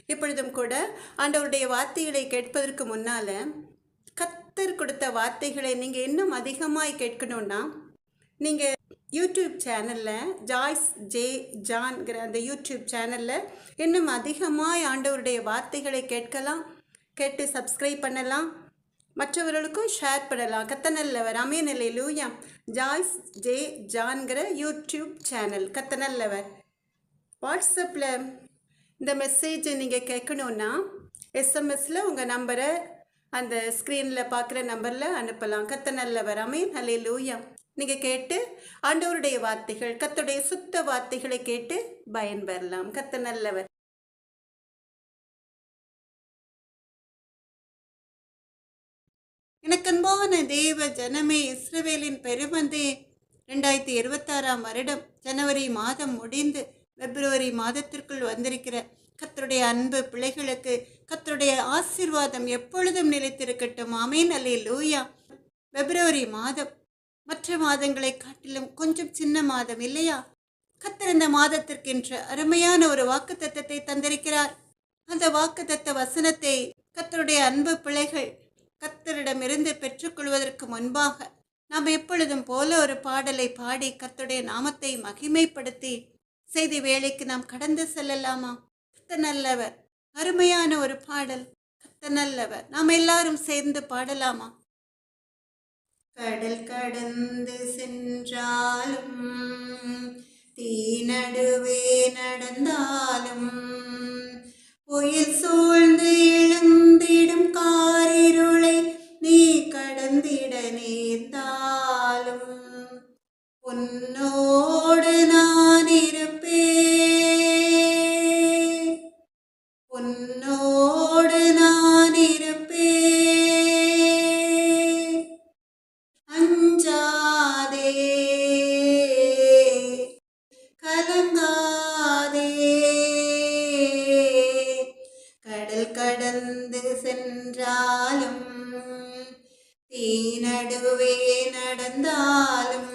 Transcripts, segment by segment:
இப்பொழுதும் கூட ஆண்டவருடைய வார்த்தைகளை கேட்பதற்கு முன்னால கர்த்தர் கொடுத்த வார்த்தைகளை நீங்கள் இன்னும் அதிகமாய் கேட்கணும்னா நீங்கள் யூடியூப் சேனலில் ஜாய்ஸ் ஜே ஜான்கிற அந்த யூடியூப் சேனலில் இன்னும் அதிகமாய் ஆண்டவருடைய வார்த்தைகளை கேட்டு சப்ஸ்கிரைப் பண்ணலாம், மற்றவர்களுக்கும் ஷேர் பண்ணலாம். கத்தனல்லவர் ஆமென் அல்லேலூயா. ஜாய்ஸ் ஜே ஜான்கிற யூடியூப் சேனல் கத்தனல்லவர். வாட்ஸ்அப்பில் இந்த மெசேஜை நீங்கள் கேட்கணுன்னா எஸ்எம்எஸில் உங்கள் நம்பரை அந்த ஸ்க்ரீனில் பார்க்குற நம்பரில் அனுப்பலாம். கத்தனல்லவர் ஆமென் அல்லேலூயா. நீங்கள் கேட்டு ஆண்டவருடைய வார்த்தைகள், கர்த்தருடைய சுத்த வார்த்தைகளை கேட்டு பயன்பெறலாம். கத்தனல்லவர். எனக்கன்பான தேவ ஜனமே, இஸ்ரவேலின் பெருமந்தே, 2026 வருடம் ஜனவரி மாதம் முடிந்து பிப்ரவரி மாதத்திற்குள் வந்திருக்கிற கர்த்தருடைய அன்பு பிள்ளைகளுக்கு கர்த்தருடைய ஆசீர்வாதம் எப்பொழுதும் நிலைத்திருக்கட்டும். ஆமென் அல்லேலூயா. பிப்ரவரி மாதம் மற்ற மாதங்களை காட்டிலும் கொஞ்சம் சின்ன மாதம் இல்லையா? கர்த்தர் இந்த மாதத்திற்கென்று அருமையான ஒரு வாக்குத்தத்தத்தை தந்திருக்கிறார். அந்த வாக்குத்தத்த வசனத்தை கர்த்தருடைய அன்பு பிள்ளைகள் கர்த்தரிடமிருந்து பெற்றுக்கொள்வதற்கு முன்பாக நாம் எப்பொழுதும் போல ஒரு பாடலை பாடி கர்த்தருடைய நாமத்தை மகிமைப்படுத்தி செய்தி வேளைக்கு நாம் கடந்து செல்லலாமா? கர்த்தர் நல்லவர். அருமையான ஒரு பாடல், கர்த்தர் நல்லவர். நாம் எல்லாரும் சேர்ந்து பாடலாமா? கடல் கடந்து சென்றாலும் தீ நடுவே நடந்தாலும் புயல் சூழ்ந்து எழுந்திடும் காரிருளை நீ கடந்திட நேர்ந்தாலும் உன்னோடு நான் இருப்பேன், உன்னோடு நான் இருப்பேன். அஞ்சாதே கலங்காதே, கடல் கடந்து சென்றாலும் தீ நடுவே நடந்தாலும்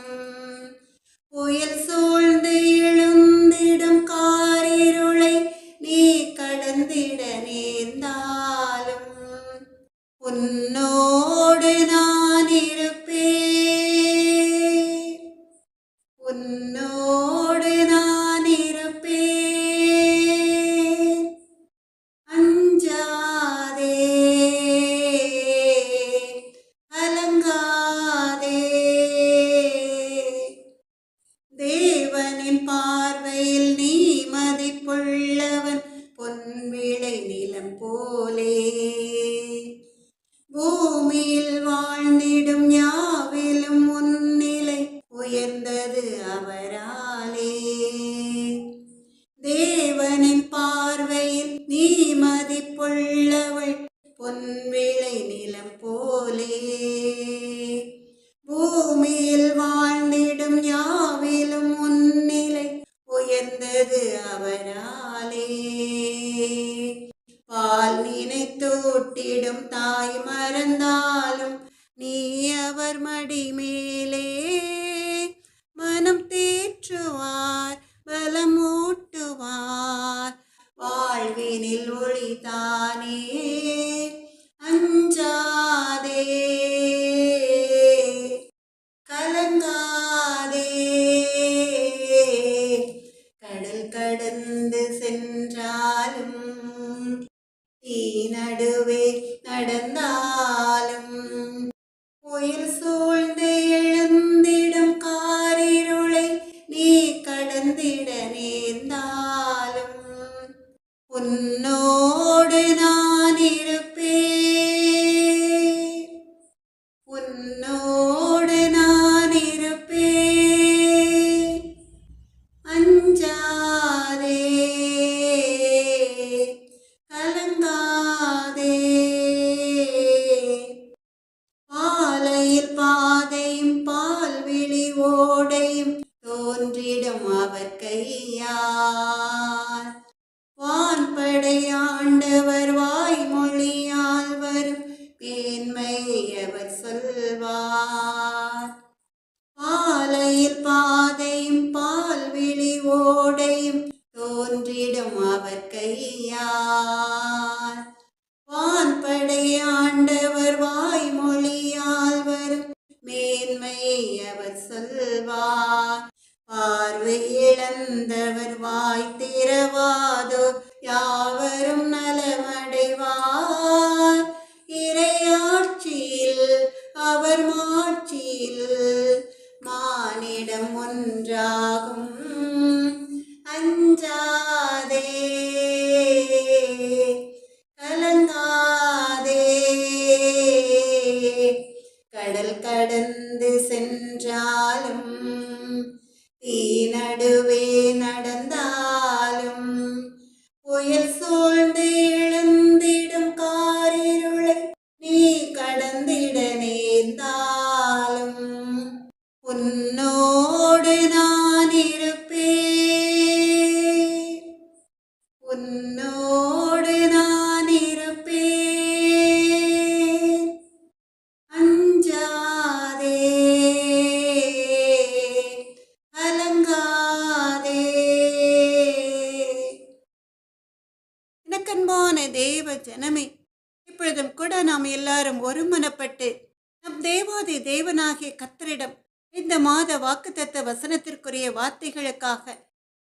புயல் சூழ்ந்து எழுந்திடும் காரிருளை நீ கடந்திட நேர்ந்தாலும் உன்னோடு நான் இருப்பேன், உன்னோடு நான் இருப்பேன். அஞ்சாதே கலங்காதே, தேவனின் பார்வையில் நீ மதிப்புள்ளவன், பொன்விளை நிலம் போலே. பூமியில் வாழ்ந்திடும் யாவிலும் முன்னிலை உயர்ந்தது அவராலே. தேவனின் பார்வையில் நீ மதிப்புள்ளவள், பொன்விளை நிலம் போலே. பூமியில் வாழ்ந்திடும் யாவிலும் முன்னிலை உயர்ந்தது அவராலே. பால் நினைத்தூட்டிடும் தாய் மறந்தாலும் நீ அவர் மடி மேலே மனம் தேற்றுவார், பலமூட்டுவார், வாழ்வினில் ஒளிதானே. அஞ்சாதே கலங்காதே, கடல் கடந்து சென்றாலும் தீ நடுவே நடந்தாலும் புயல் சூழ்ந்து எழுந்திடும் காரிருளை நீ கடந்திட நேர்ந்தாலும் உன்னோடு நான் இருப்பேன், உன்னோடு நான் இருப்பேன். அஞ்சாதே கலங்காதே, பாலையில் பாதையும் பால்விழி ஓடையும் தோன்றிடும் அவர் கையால். வான்படை ஆண்டவர் வாய்மொழியால் வரும் மேன்மையை அவர் சொல்வார். பாலையில் பாதையும் பால்விழி ஓடையும் தோன்றிடும் அவர் கையால். வான்படை ஆண்டவர் வாய்மொழியால் வரும் மேன்மையை அவர் சொல்வார். பார்வை இழந்தவர் வாய் திறவாதோ யாவரும் நலமடைவார். இறையாட்சியில் அவர் மாட்சியில் மானிடம் ஒன்றாகும். அஞ்சாதே கலங்காதே, கடல் கடந்து சென்றாலும் தீ நடுவே நடந்தாலும் புயல் சூழ்ந்து எழுந்திடும் காரிருளை நீ கடந்திட நேர்ந்தாலும் உன்னோடு நான் இருப்பேன், உன்னோடு நான் இருப்பேன். அஞ்சாதே கலங்காதே. எனக்கன்பான தேவ ஜனமே, இப்பொழுதும் கூட நாம் எல்லாரும் ஒருமனப்பட்டு நம் தேவாதி தேவனாகிய கர்த்தரிடம் இந்த மாத வாக்குத்தத்த வசனத்திற்குரிய வார்த்தைகளுக்காக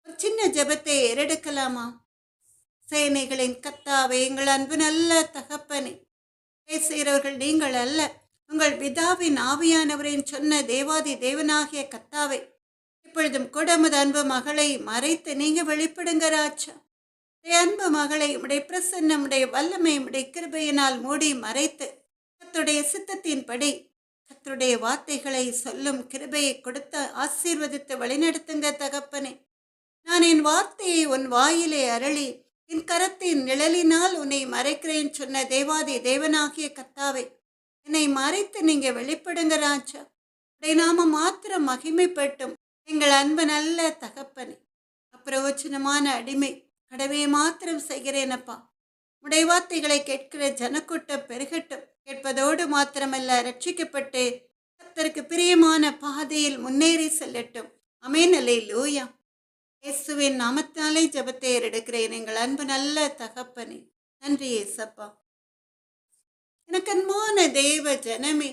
ஒரு சின்ன ஜெபத்தை ஏறெடுக்கலாமா? சேனைகளின் கர்த்தாவே, எங்கள் அன்பு நல்ல தகப்பனே, பேசுகிறவர்கள் நீங்கள் அல்ல, உங்கள் பிதாவின் ஆவியானவரின் சொன்ன தேவாதி தேவனாகிய கர்த்தாவே, இப்பொழுதும் கூட உமது அன்பு மகளை மறைத்து நீங்க வெளிப்படுங்க ராஜா. அன்பு மகளை உடைய பிரசன்னம், உடைய வல்லமை, உடைய கிருபையினால் மூடி மறைத்து கர்த்தருடைய சித்தத்தின்படி கர்த்தருடைய வார்த்தைகளை சொல்லும் கிருபையை கொடுத்து ஆசீர்வதித்து வழிநடத்துங்க தகப்பனே. நான் என் வார்த்தையை உன் வாயிலே அருளி என் கரத்தின் நிழலினால் உன்னை மறைக்கிறேன் சொன்ன தேவாதி தேவனாகிய கர்த்தாவே, என்னை மறைத்து நீங்க வெளிப்படுங்க ராஜா. உடைய நாம மாத்திரம் மகிமைப்பட்டும் எங்கள் அன்பு நல்ல தகப்பனே. அப்பிரயோஜனமான அடிமை கடவே மாத்திரம் செய்கிறேனப்பா. உடைய வார்த்தைகளை கேட்கிற ஜனக்கூட்டம் பெருகட்டும். கேட்பதோடு மாத்திரமல்ல, ரட்சிக்கப்பட்டு கர்த்தருக்கு பிரியமான பாதையில் முன்னேறி செல்லட்டும். ஆமென். அல்லேலூயா. இயேசுவின் நாமத்தாலே ஜெபத்தை ஏறெடுக்கிறேன் எங்கள் அன்பு நல்ல தகப்பனே. நன்றி இயேசப்பா. எனக்கு அன்பான தேவ ஜனமே,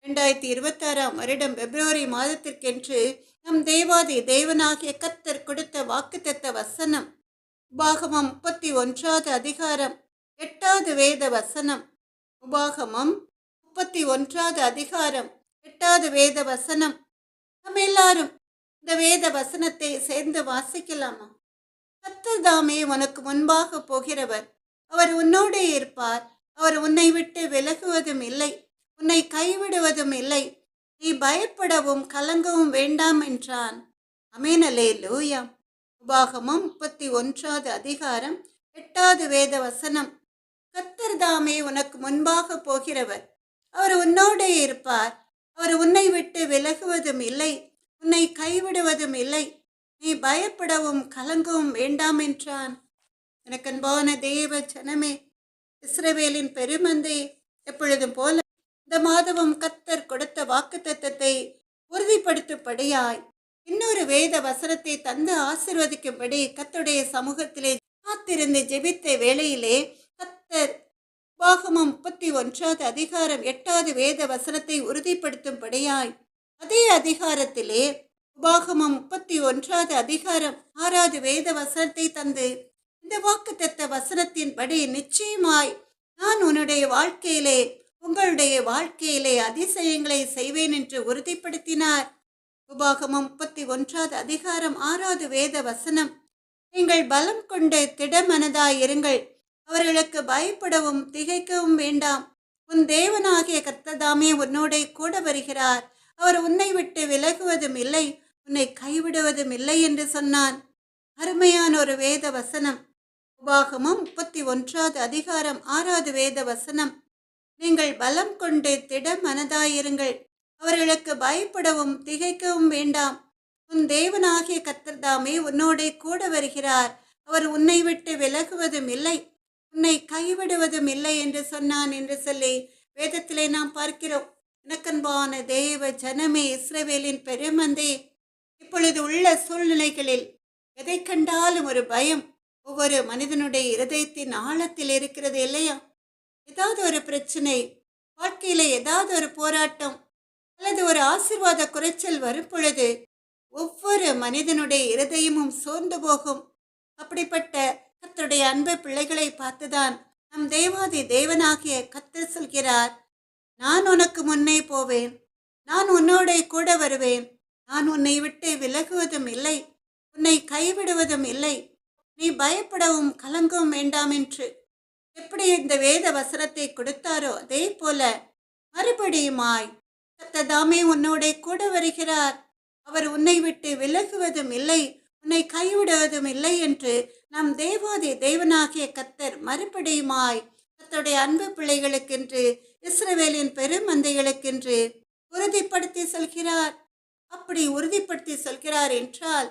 2026 வருடம் பிப்ரவரி மாதத்திற்கென்று நம் தேவாதி தேவனாகிய கர்த்தர் கொடுத்த வாக்குத்தத்த வசனம் உபாகமம் 31 அதிகாரம் 8வது வேத வசனம். உபாகமம் 31 அதிகாரம் 8வது வேத வசனம். நம்ம எல்லாரும் இந்த வேத வசனத்தை சேர்ந்து வாசிக்கலாமா? கர்த்தர் தாமே உனக்கு முன்பாக போகிறவர், அவர் உன்னோடே இருப்பார், அவர் உன்னை விட்டு விலகுவதும் இல்லை, உன்னை கைவிடுவதும் இல்லை, நீ பயப்படவும் கலங்கவும் வேண்டாம் என்றான். ஆமென். அல்லேலூயா. உபாகமம் 31 அதிகாரம் 8வது வேத வசனம். கர்த்தர் தாமே உனக்கு முன்பாக போகிறவர், அவர் உன்னோடே இருப்பார், அவர் உன்னை விட்டு விலகுவதும் இல்லை, உன்னை கைவிடுவதும் இல்லை, நீ பயப்படவும் கலங்கவும் வேண்டாம் என்றான். எனக்கு அன்பான தேவ ஜனமே, இஸ்ரவேலின் பெருமந்தை, எப்பொழுதும் போல இந்த மாதமும் கர்த்தர் கொடுத்த வாக்குத்தத்தத்தை உறுதிப்படுத்தும்படியாய் இன்னொரு வேத வசனத்தை தந்து ஆசீர்வதிக்கும்படி கர்த்தருடைய சமூகத்திலே காத்திருந்து ஜெபித்த வேளையிலே கர்த்தர் உபாகமம் 31 அதிகாரம் 8வது வேத வசனத்தை உறுதிப்படுத்தும்படியாய் அதே அதிகாரத்திலே உபாகமம் 31 அதிகாரம் 6வது வேத வசனத்தை தந்து இந்த வாக்குத்தத்த வசனத்தின்படி நிச்சயமாய் நான் உன்னுடைய வாழ்க்கையிலே உங்களுடைய வாழ்க்கையிலே அதிசயங்களை செய்வேன் என்று உறுதிப்படுத்தினார். உபாகமம் 31 அதிகாரம் 6வது வேத வசனம். நீங்கள் பலம் கொண்டு திடமனதாயிருங்கள், அவர்களுக்கு பயப்படவும் திகைக்கவும் வேண்டாம், உன் தேவனாகிய கர்த்ததாமே உன்னோடே கூட வருகிறார், அவர் உன்னை விட்டு விலகுவதும் இல்லை, உன்னை கைவிடுவதும் இல்லை என்று சொன்னான். அருமையான ஒரு வேத வசனம். உபாகமம் 31 அதிகாரம் 6வது வேத வசனம். நீங்கள் பலம் கொண்டு திட மனதாயிருங்கள், அவர்களுக்கு பயப்படவும் திகைக்கவும் வேண்டாம், உன் தேவனாகிய கர்த்தர்தாமே உன்னோடே கூட வருகிறார், அவர் உன்னை விட்டு விலகுவதும் இல்லை, உன்னை கைவிடுவதும் இல்லை என்று சொன்னான் என்று சொல்லி வேதத்திலே நாம் பார்க்கிறோம். எனக்கன்பான தேவ ஜனமே, இஸ்ரவேலின் பெருமந்தே, இப்பொழுது உள்ள சூழ்நிலைகளில் எதை கண்டாலும் ஒரு பயம், ஒவ்வொரு மனிதனுடைய இருதயத்தின் ஆழத்தில் இருக்கிறது இல்லையா? ஏதாவது ஒரு பிரச்சனை, வாழ்க்கையில ஏதாவது ஒரு போராட்டம் அல்லது ஒரு ஆசீர்வாத குறைச்சல் வரும் பொழுது ஒவ்வொரு மனிதனுடைய இருதயமும் சோர்ந்து போகும். அப்படிப்பட்ட கர்த்தருடைய அன்பு பிள்ளைகளை பார்த்துதான் நம் தேவாதி தேவனாகிய கர்த்தர் சொல்கிறார், நான் உனக்கு முன்னே போவேன், நான் உன்னோட கூட வருவேன், நான் உன்னை விட்டு விலகுவதும் இல்லை, உன்னை கைவிடுவதும் இல்லை, நீ பயப்படவும் கலங்கவும் வேண்டாம் என்று எப்படி இந்த வேத வசனத்தை கொடுத்தாரோ அதே போல மறுபடியுமாய் கர்த்தர் தாமே உன்னோட கூட வருகிறார், அவர் உன்னை விட்டு விலகுவதும் இல்லை, உன்னை கைவிடுவதும் இல்லை என்று நம் தேவாதி தேவனாகிய கர்த்தர் மறுபடியுமாய் கர்த்தருடைய அன்பு பிள்ளைகளுக்கென்று, இஸ்ரவேலின் பெருமந்தைகளுக்கென்று உறுதிப்படுத்தி சொல்கிறார். அப்படி உறுதிப்படுத்தி சொல்கிறார் என்றால்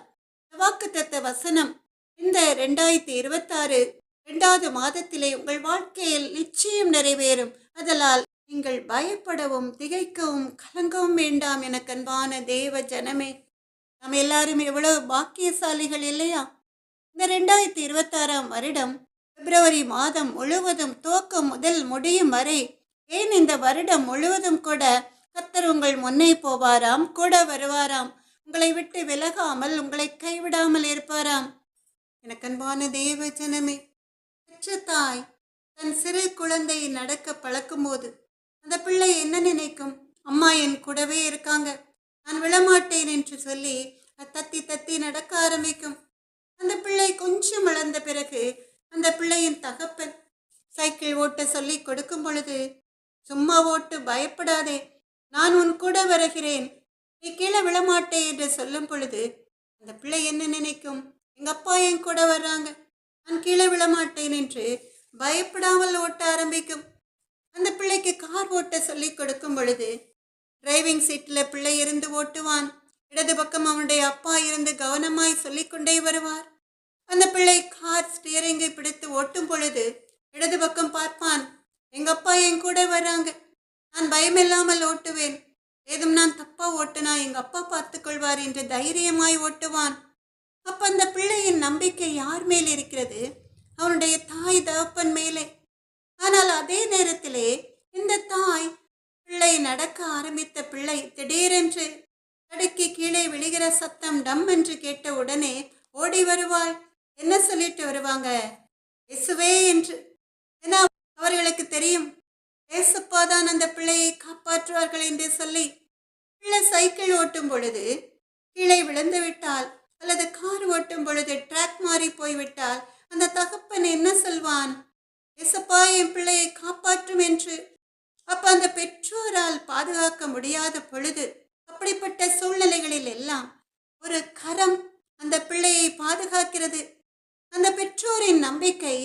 வாக்குத்தத்த வசனம் இந்த 2026 2வது மாதத்திலே உங்கள் வாழ்க்கையில் நிச்சயம் நிறைவேறும். அதனால் நீங்கள் பயப்படவும் திகைக்கவும் கலங்கவும் வேண்டாம். என அன்பான தேவ ஜனமே, நாம் எல்லாரும் எவ்வளவு பாக்கியசாலிகள் இல்லையா? இந்த 2026ஆம் வருடம் பிப்ரவரி மாதம் முழுவதும் துவக்கம் முதல் முடியும் வரை, ஏன் இந்த வருடம் முழுவதும் கூட கர்த்தர் உங்கள் முன்னே போவாராம், கூட வருவாராம், உங்களை விட்டு விலகாமல் உங்களை கைவிடாமல் இருப்பாராம். எனக்கு அன்பான தேவ ஜனமே, பெற்ற தாய் தன் சிறு குழந்தையை நடக்க பழக்கும் போது அந்த பிள்ளை என்ன நினைக்கும்? அம்மா என் கூடவே இருக்காங்க, நான் விழமாட்டேன் என்று சொல்லி தத்தி தத்தி நடக்க ஆரம்பிக்கும். அந்த பிள்ளை கொஞ்சம் வளர்ந்த பிறகு அந்த பிள்ளையின் தகப்பன் சைக்கிள் ஓட்ட சொல்லி கொடுக்கும் பொழுது, சும்மா ஓட்டு, பயப்படாதே, நான் உன் கூட வருகிறேன், நீ கீழே விழமாட்டே என்று சொல்லும் பொழுது அந்த பிள்ளை என்ன நினைக்கும்? எங்க அப்பா என் கூட வர்றாங்க, நான் கீழே விழமாட்டேன் என்று பயப்படாமல் ஓட்ட ஆரம்பிக்கும். அந்த பிள்ளைக்கு கார் ஓட்ட சொல்லி கொடுக்கும் பொழுது டிரைவிங் சீட்டில் பிள்ளை இருந்து ஓட்டுவான், இடது பக்கம் அவனுடைய அப்பா இருந்து கவனமாய் சொல்லிக்கொண்டே வருவார். அந்த பிள்ளை கார் ஸ்டியரிங்கை பிடித்து ஓட்டும் பொழுது இடது பக்கம் பார்ப்பான், எங்க அப்பா என் கூட வர்றாங்க, நான் பயமில்லாமல் ஓட்டுவேன், ஏதும் நான் தப்பா ஓட்டுனா எங்க அப்பா பார்த்து கொள்வார் என்று தைரியமாய் ஓட்டுவான். அப்ப அந்த பிள்ளையின் நம்பிக்கை யார் மேல் இருக்கிறது? அவனுடைய தாய் தகப்பன் மேலே. ஆனால் அதே நேரத்திலே இந்த தாய் பிள்ளை நடக்க ஆரம்பித்த பிள்ளை திடீரென்று தடுக்கி கீழே விழுகிற சத்தம் டம் என்று கேட்ட உடனே ஓடி வருவாள். என்ன சொல்லிட்டு வருவாங்க? இயேசுவே என்று. ஏன்னா அவர்களுக்கு தெரியும், ஏசப்பாதான் அந்த பிள்ளையை காப்பாற்றுவார்கள் என்று சொல்லி. பிள்ளை சைக்கிள் ஓட்டும் பொழுது கீழே விழுந்து விட்டால் அல்லது கார் ஓட்டும் பொழுது ட்ராக் மாறி போய்விட்டால் அந்த தகப்பன் என்ன சொல்வான்? ஏசப்பா என் பிள்ளையை காப்பாற்றும் என்று. அப்ப அந்த பெற்றோரால் பாதுகாக்க முடியாத பொழுது, அப்படிப்பட்ட சூழ்நிலைகளில் எல்லாம் ஒரு கரம் அந்த பிள்ளையை பாதுகாக்கிறது. அந்த பெற்றோரின் நம்பிக்கை,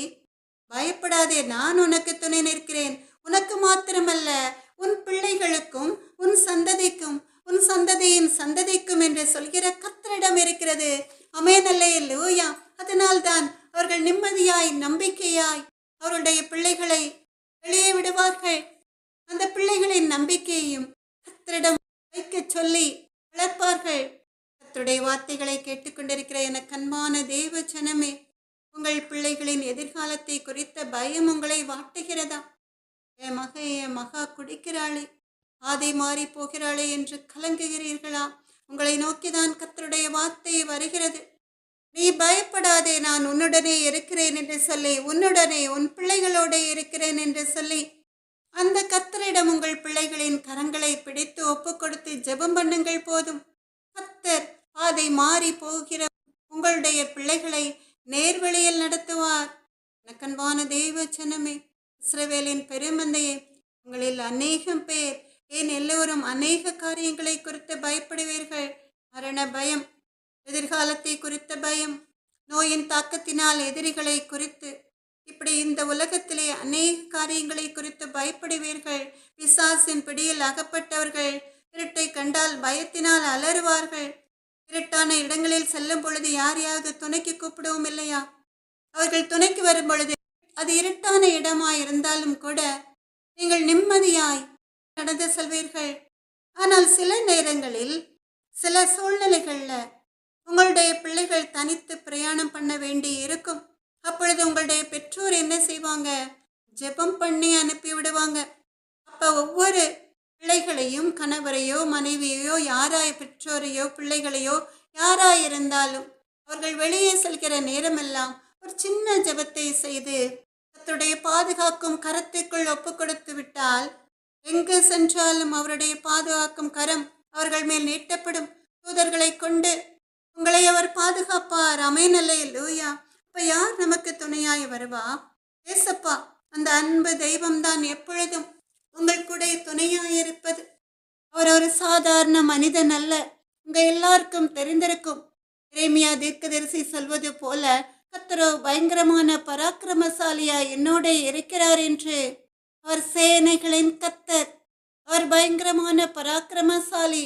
பயப்படாதே, நான் உனக்கு துணை நிற்கிறேன், உனக்கு மாத்திரமல்ல உன் பிள்ளைகளுக்கும் உன் சந்ததிக்கும் உன் சந்ததியின் சந்ததிக்கும் என்று சொல்கிற கர்த்தரிடம் இருக்கிறது. ஆமென், அல்லேலூயா. அதனால்தான் அவர்கள் நிம்மதியாய் நம்பிக்கையாய் அவருடைய பிள்ளைகளை வெளியே விடுவார்கள். அந்த பிள்ளைகளின் நம்பிக்கையையும் கர்த்தரிடம் வைக்க சொல்லி வளர்ப்பார்கள். கர்த்தருடைய வார்த்தைகளை கேட்டுக்கொண்டிருக்கிற எனக்கு அன்பான தேவ ஜனமே, உங்கள் பிள்ளைகளின் எதிர்காலத்தை குறித்த பயம் உங்களை வாட்டுகிறதா? என் மகா குடிக்கிறாளே, ஆதை மாறி போகிறாளே என்று கலங்குகிறீர்களா? உங்களை நோக்கிதான் கர்த்தருடைய வார்த்தை வருகிறது. நீ பயப்படாதே, நான் உன்னுடனே இருக்கிறேன் என்று சொல்லி, உன்னுடனே உன் பிள்ளைகளோட இருக்கிறேன் என்று சொல்லி, அந்த கர்த்தரிடம் உங்கள் பிள்ளைகளின் கரங்களை பிடித்து ஒப்பு கொடுத்து ஜெபம் பண்ணுங்கள் போதும். கர்த்தர் பாதை மாறி போகிற உங்களுடைய பிள்ளைகளை நேர்வழியில் நடத்துவார். எனக்கன்பான தேவ ஜனமே, இஸ்ரவேலின் பெருமந்தையே, உங்களில் அநேகம் பேர், ஏன் எல்லோரும் அநேக காரியங்களை குறித்து பயப்படுவீர்கள். மரண பயம், எதிர்காலத்தை குறித்த பயம், நோயின் தாக்கத்தினால் எதிரிகளை குறித்து, இப்படி இந்த உலகத்திலே அநேக காரியங்களை குறித்து பயப்படுவீர்கள். பிசாசின் பிடியில் அகப்பட்டவர்கள் இருட்டை கண்டால் பயத்தினால் அலறுவார்கள். இருட்டான இடங்களில் செல்லும் பொழுது யாரையாவது துணைக்கு கூப்பிடவும் இல்லையா? அவர்கள் துணைக்கு வரும் பொழுது அது இருட்டான இடமாய் இருந்தாலும் கூட நீங்கள் நிம்மதியாய் நடந்து செல்வீர்கள். ஆனால் சில நேரங்களில் சில சூழ்நிலைகள்ல உங்களுடைய பிள்ளைகள் தனித்து பிரயாணம் பண்ண வேண்டி இருக்கும். அப்பொழுது உங்களுடைய பெற்றோர் என்ன செய்வாங்க? ஜெபம் பண்ணி அனுப்பி விடுவாங்க. அப்ப ஒவ்வொரு பிள்ளைகளையும், கணவரையோ மனைவியையோ, யாராய் பெற்றோரையோ பிள்ளைகளையோ யாராய் இருந்தாலும் அவர்கள் வெளியே செல்கிற நேரமெல்லாம் ஒரு சின்ன ஜெபத்தை செய்து கர்த்தருடைய பாதுகாக்கும் கரத்துக்குள் ஒப்பு கொடுத்து விட்டால் எங்கு சென்றாலும் அவருடைய பாதுகாக்கும் கரம் அவர்கள் மேல் நீட்டப்படும். தூதர்களை கொண்டு உங்களை அவர் பாதுகாப்பார். ஆமென் அல்லேலூயா. அப்ப யார் நமக்கு துணையாய் வருவா? ஏசப்பா. அந்த அன்பு தெய்வம்தான் எப்பொழுதும் உங்கள் கூட துணையாயிருப்பது. அவர் ஒரு சாதாரண மனிதன் அல்ல. உங்க எல்லாருக்கும் தெரிந்திருக்கும். எரேமியா தீர்க்கதரிசி சொல்வது போல, கர்த்தரோ பயங்கரமான பராக்கிரமசாலியா என்னோட இருக்கிறார் என்று. அவர் சேனைகளின் கர்த்தர். அவர் பயங்கரமான பராக்கிரமசாலி.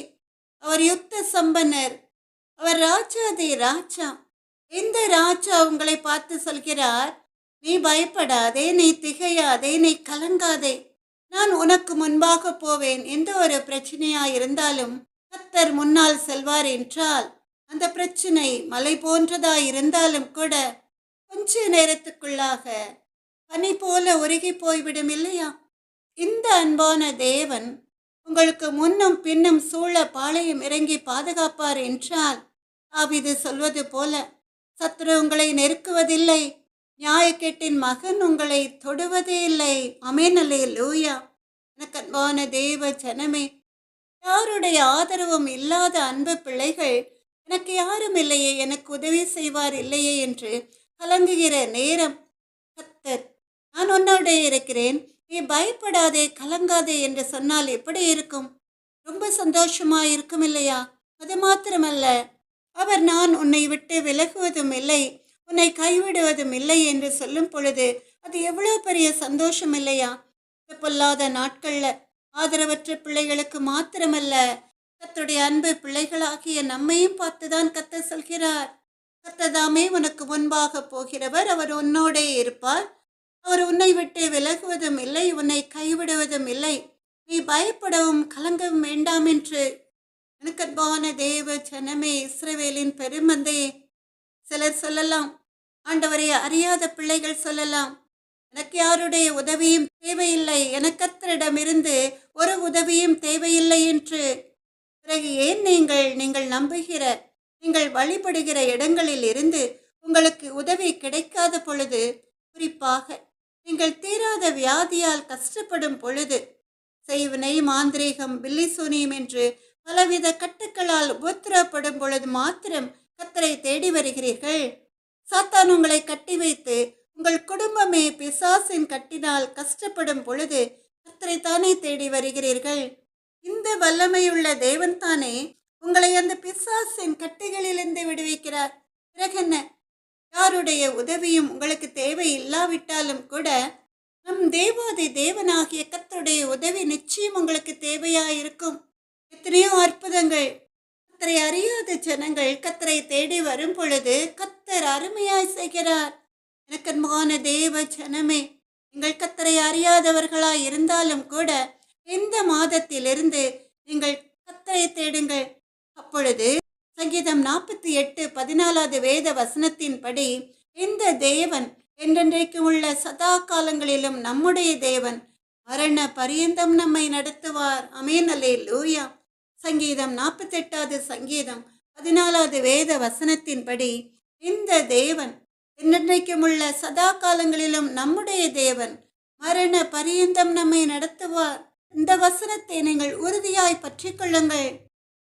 அவர் யுத்த சம்பன்னர். அவர் ராஜாதி ராஜா. இந்த ராஜா உங்களை பார்த்து சொல்கிறார், நீ பயப்படாதே, நீ திகையாதே, நீ கலங்காதே, நான் உனக்கு முன்பாக போவேன். எந்த ஒரு பிரச்சனையா இருந்தாலும் கர்த்தர் முன்னால் செல்வார் என்றால் அந்த பிரச்சனை மலை போன்றதா இருந்தாலும் கூட கொஞ்ச நேரத்துக்குள்ளாக பனி போல உருகி போய்விடும் இல்லையா? இந்த அன்பான தேவன் உங்களுக்கு முன்னும் பின்னும் சூழ பாளையம் இறங்கி பாதுகாப்பார் என்றால் தாவீது சொல்வது போல, சத்துரு உங்களை நெருக்குவதில்லை, நியாயக்கேட்டின் மகன் உங்களை தொடுவதே இல்லை. ஆமென் அல்லேலூயா. எனக்கு அன்பான தேவ ஜனமே, யாருடைய ஆதரவும் இல்லாத அன்பு பிள்ளைகள், எனக்கு யாரும் இல்லையே, எனக்கு உதவி செய்வார் இல்லையே என்று கலங்குகிற நேரம், கர்த்தர் நான் உன்னோட இருக்கிறேன், நீ பயப்படாதே கலங்காதே என்று சொன்னால் எப்படி இருக்கும்? ரொம்ப சந்தோஷமா இருக்கும் இல்லையா? அது மாத்திரமல்ல, அவர் நான் உன்னை விட்டு விலகுவதும் இல்லை, உன்னை கைவிடுவதும் இல்லை என்று சொல்லும் பொழுது அது எவ்வளவு பெரிய சந்தோஷம் இல்லையா? இந்த பொல்லாத நாட்கள்ல ஆதரவற்ற பிள்ளைகளுக்கு மாத்திரமல்ல, கர்த்தருடைய அன்பு பிள்ளைகளாகிய நம்மையும் பார்த்துதான் கர்த்தர் சொல்கிறார், கர்த்ததாமே உனக்கு முன்பாக போகிறவர், அவர் உன்னோடே இருப்பார், அவர் உன்னை விட்டு விலகுவதும் இல்லை, உன்னை கைவிடுவதும் இல்லை, நீ பயப்படவும் கலங்கவும் வேண்டாம் என்று. எனக்கு அன்பான தேவ ஜனமே, இஸ்ரவேலின் பெருமந்தையே, சிலர் சொல்லலாம், ஆண்டவரை அறியாத பிள்ளைகள் சொல்லலாம், எனக்கு யாருடைய உதவியும் தேவையில்லை, எனக்கு கர்த்தரிடமிருந்து ஒரு உதவியும் தேவையில்லை என்று. பிறகு ஏன் நீங்கள் நம்புகிற, நீங்கள் வழிபடுகிற இடங்களில் இருந்து உங்களுக்கு உதவி கிடைக்காத பொழுது, குறிப்பாக நீங்கள் தீராத வியாதியால் கஷ்டப்படும் பொழுது, செய்வினை, மாந்திரீகம், பில்லிசூனியம் என்று பலவித கட்டுக்களால் உபத்திரப்படும் பொழுது மாத்திரம் கர்த்தரை தேடி வருகிறீர்கள். சாத்தான் உங்களை கட்டி வைத்து உங்கள் குடும்பமே பிசாசின் கட்டினால் கஷ்டப்படும் பொழுது கர்த்தரை தானே தேடி வருகிறீர்கள். இந்த வல்லமையுள்ள தேவன் தானே உங்களை அந்த பிசாசின் கட்டிகளிலிருந்து விடுவிக்கிறார். பிறகென்ன? யாருடைய உதவியும் உங்களுக்கு தேவை இல்லாவிட்டாலும் கூட நம் தேவாதி தேவனாகிய கர்த்தருடைய உதவி நிச்சயம் உங்களுக்கு தேவையாயிருக்கும். எத்தனையோ அற்புதங்கள், கர்த்தரை அறியாத ஜனங்கள் கர்த்தரை தேடி வரும் பொழுது கர்த்தர் அருமையாய் செய்கிறார். எனக்கு அன்பான தேவ ஜனமே, நீங்கள் கர்த்தரை அறியாதவர்களாய் இருந்தாலும் கூட இந்த மாதத்திலிருந்து நீங்கள் கர்த்தரை தேடுங்கள். அப்பொழுது சங்கீதம் 48:14 வேத வசனத்தின்படி, இந்த தேவன் என்றென்றைக்கு உள்ள சதா காலங்களிலும் நம்முடைய தேவன், மரண பரியந்தம் நம்மை நடத்துவார். ஆமென் அல்லேலூயா. சங்கீதம் 48 சங்கீதம் 14 வேத வசனத்தின்படி, இந்த தேவன் என்றென்றைக்கும் உள்ள சதா காலங்களிலும் நம்முடைய தேவன், மரண பரியந்தம் நம்மை நடத்துவார். இந்த வசனத்தை நீங்கள் உறுதியாய் பற்றி கொள்ளுங்கள்.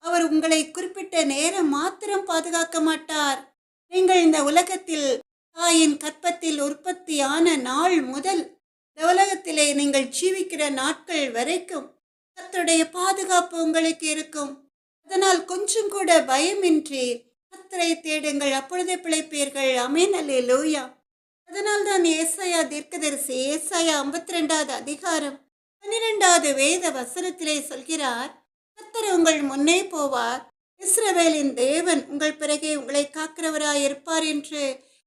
அவர் உங்களை குறிப்பிட்ட நேரம் மாத்திரம் பாதுகாக்க மாட்டார். நீங்கள் இந்த உலகத்தில் தாயின் கற்பத்தில் உற்பத்தியான நாள் முதல் இந்த உலகத்திலே நீங்கள் ஜீவிக்கிற நாட்கள் வரைக்கும் கர்த்தருடைய பாதுகாப்பு உங்களுக்கு இருக்கும். அதனால் கொஞ்சம் கூட பயமின்றி கர்த்தரை தேடுங்கள், அப்பொழுதே பிழைப்பீர்கள். ஆமென் அல்லேலூயா. அதனால் தான் ஏசாயா தீர்க்கதரிசி ஏசாயா 52 அதிகாரம் 12 வேத வசனத்திலே சொல்கிறார், கர்த்தர் உங்கள் முன்னே போவார், இஸ்ரவேலின் தேவன் உங்கள் பிறகே உங்களை காக்கிறவராய் இருப்பார் என்று.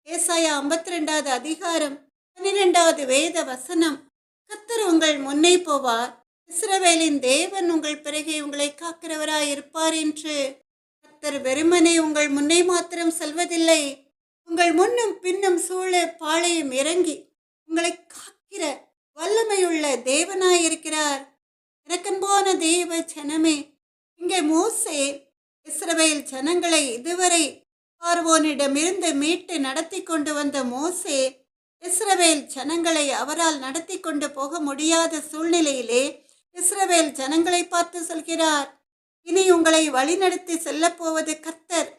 ஏசாயா 52 அதிகாரம் 12 வேத வசனம். கர்த்தர் உங்கள் முன்னே போவார், இஸ்ரவேலின் தேவன் உங்கள் பிறகே உங்களை காக்கிறவராய் இருப்பார் என்று. கர்த்தர் வெறுமனே உங்கள் முன்னே மாத்திரம் செல்வதில்லை, உங்கள் முன்னும் பின்னும் சூழ பாளையம் இறங்கி உங்களை காக்கிற வல்லமையுள்ள தேவனாயிருக்கிறார். இறக்கம்போன தேவ ஜனமே, இங்கே மோசே இஸ்ரவேல் ஜனங்களை இதுவரை பார்வோனிடமிருந்து மீட்டு நடத்தி கொண்டு வந்த மோசே இஸ்ரவேல் ஜனங்களை அவரால் நடத்தி கொண்டு போக முடியாத சூழ்நிலையிலே இஸ்ரவேல் ஜனங்களை பார்த்து சொல்கிறார், இனி உங்களை வழிநடத்தி செல்லப்போவது கர்த்தர்.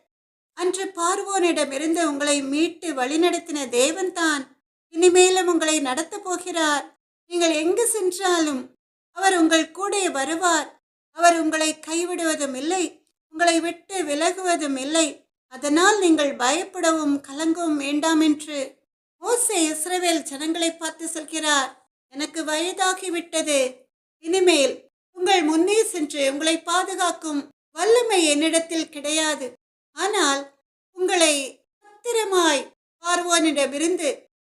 அன்று பார்வோனிடமிருந்து உங்களை மீட்டு வழிநடத்தின தேவன்தான் இனிமேலும் உங்களை நடத்த போகிறார். நீங்கள் எங்கு சென்றாலும் அவர் உங்கள் கூட வருவார். அவர் உங்களை கைவிடுவதும் இல்லை, உங்களை விட்டு விலகுவதும் இல்லை. அதனால் நீங்கள் பயப்படவும் கலங்கவும் வேண்டாம் என்று மோசே இஸ்ரவேல் ஜனங்களை பார்த்து சொல்கிறார், எனக்கு வயதாகிவிட்டது. இனிமேல் உங்கள் முன்னே சென்று உங்களை பாதுகாக்கும் வல்லமை என்னிடத்தில் கிடையாது. ஆனால் உங்களை பத்திரமாய் பார்வோனிடமிருந்து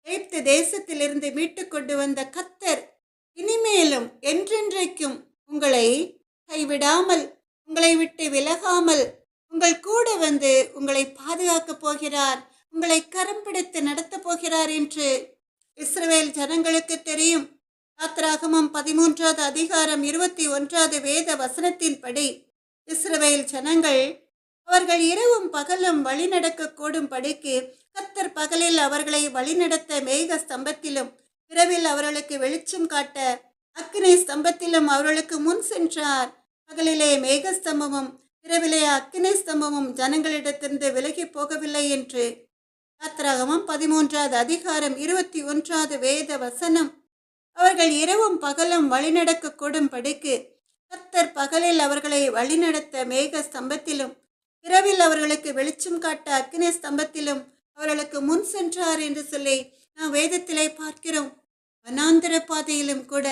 எகிப்து தேசத்திலிருந்து மீட்டு கொண்டு வந்த கர்த்தர் இனிமேலும் என்றென்றைக்கும் உங்களை கைவிடாமல், உங்களை விட்டு விலகாமல் உங்கள் கூட வந்து உங்களை பாதுகாக்கப் போகிறார், உங்களை கரம் பிடித்து நடத்தப் போகிறார் என்று இஸ்ரவேல் ஜனங்களுக்கு தெரியும். யாத்திராகமம் 13வது அதிகாரம் 21வது வேத வசனத்தின்படி இஸ்ரவேல் ஜனங்கள் அவர்கள் இரவும் பகலும் வழி நடக்க கூடும் படிக்கு கர்த்தர் பகலில் அவர்களை வழிநடத்த மேக ஸ்தம்பத்திலும் இரவில் அவர்களுக்கு வெளிச்சம் காட்ட அக்கினி ஸ்தம்பத்திலும் அவர்களுக்கு முன் சென்றார். பகலிலே மேகஸ்தம்பமும் இரவிலே அக்கினி ஸ்தம்பமும் ஜனங்களிடத்திலிருந்து விலகி போகவில்லை என்று யாத்திராகமம் 13வது அதிகாரம் 21வது வேத வசனம். அவர்கள் இரவும் பகலும் வழிநடக்க கூடும் படிக்கு கர்த்தர் பகலில் அவர்களை வழிநடத்த மேக ஸ்தம்பத்திலும் இரவில் அவர்களுக்கு வெளிச்சம் காட்ட அக்கினி ஸ்தம்பத்திலும் அவர்களுக்கு முன் சென்றார் என்று சொல்லி நாம் வேதத்திலே பார்க்கிறோம். வனாந்தர பாதையிலும் கூட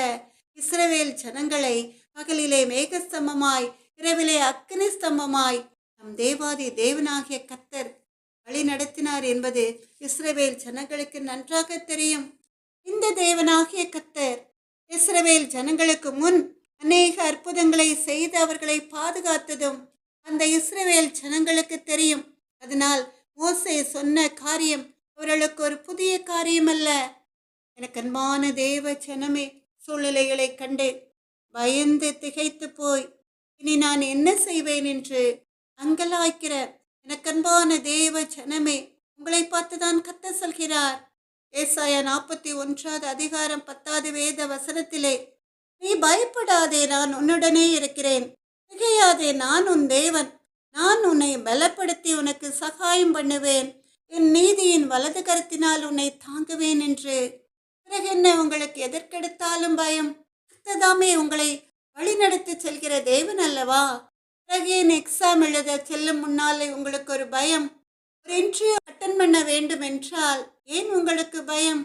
இஸ்ரவேல் ஜனங்களை பகலிலே மேகஸ்தம்பமாய் இரவிலே அக்கினி ஸ்தம்பமாய் நம் தேவாதி தேவனாகிய கர்த்தர் வழி நடத்தினார் என்பது இஸ்ரவேல் ஜனங்களுக்கு நன்றாக தெரியும். இந்த தேவனாகிய கர்த்தர் இஸ்ரவேல் ஜனங்களுக்கு முன் அநேக அற்புதங்களை செய்து அவர்களை பாதுகாத்ததும் அந்த இஸ்ரவேல் ஜனங்களுக்கு தெரியும். அதனால் மோசே சொன்ன காரியம் அவர்களுக்கு ஒரு புதிய காரியம் அல்ல. எனக்கு அன்பான தேவ ஜனமே, சூழ்நிலைகளை கண்டு பயந்து திகைத்து போய் இனி நான் என்ன செய்வேன் என்று அங்கலாய்க்கிற எனக்கு அன்பான தேவ ஜனமே, உங்களை பார்த்துதான் கர்த்தர் சொல்கிறார். ஏசாயா 41வது அதிகாரம் 10வது வேத வசனத்திலே, நீ பயப்படாதே, நான் உன்னுடனே இருக்கிறேன், திகையாதே, நான் உன் தேவன், நான் உன்னை பலப்படுத்தி உனக்கு சகாயம் பண்ணுவேன், என் நீதியின் வலது கரத்தினால் உன்னை தாங்குவேன் என்று. பிறகு என்ன உங்களுக்கு எதற்கெடுத்தாலும் பயம்? கர்த்ததாமே உங்களை வழிநடத்தி செல்கிற தேவன் அல்லவா? பிறகு என் எக்ஸாம் எழுத செல்லும் முன்னாலே உங்களுக்கு ஒரு பயம்? ஒரு இன்டர்வியூ அட்டன் பண்ண வேண்டும் என்றால் ஏன் உங்களுக்கு பயம்?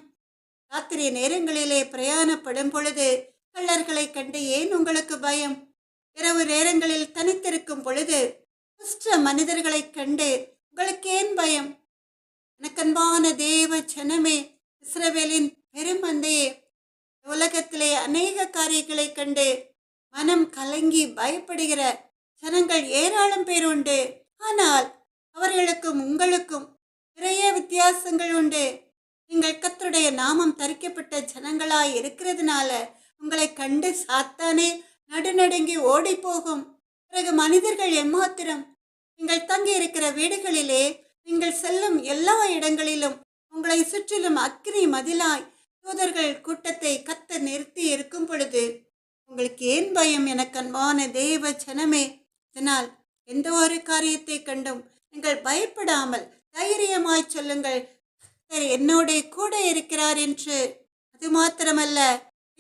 ராத்திரி நேரங்களிலே பிரயாணப்படும் பொழுது கள்ளர்களை கண்டு ஏன் உங்களுக்கு பயம்? இரவு நேரங்களில் தனித்திருக்கும் பொழுது துஷ்ட மனிதர்களை கண்டு உங்களுக்கு ஏன் பயம்? எனக்கன்பான தேவ ஜனமே, இஸ்ரவேலின் பெருமந்தையே, உலகத்திலே அநேக காரியங்களை கண்டு மனம் கலங்கி பயப்படுகிற ஜனங்கள் ஏராளம் பேர் உண்டு. ஆனால் அவர்களுக்கும் உங்களுக்கும் நிறைய வித்தியாசங்கள் உண்டு. நீங்கள் கர்த்தருடைய நாமம் தரிக்கப்பட்ட ஜனங்களாய் இருக்கிறதுனால உங்களை கண்டு சாத்தானே நடுநடுங்கி ஓடி போகும். பிறகு மனிதர்கள் எம்மாத்திரம்? நீங்கள் தங்கி இருக்கிற வீடுகளிலே, நீங்கள் செல்லும் எல்லா இடங்களிலும் உங்களை சுற்றிலும் அக்கினி மதிலாய் தூதர்கள் கூட்டத்தை கர்த்தர் நிறுத்தி இருக்கும் பொழுது உங்களுக்கு ஏன் பயம்? எனக்கு அன்பான தேவ ஜனமே, இதனால் எந்த ஒரு காரியத்தை கண்டும் நீங்கள் பயப்படாமல் தைரியமாய் சொல்லுங்கள், கர்த்தர் என்னோட கூட இருக்கிறார் என்று. அது மாத்திரமல்ல,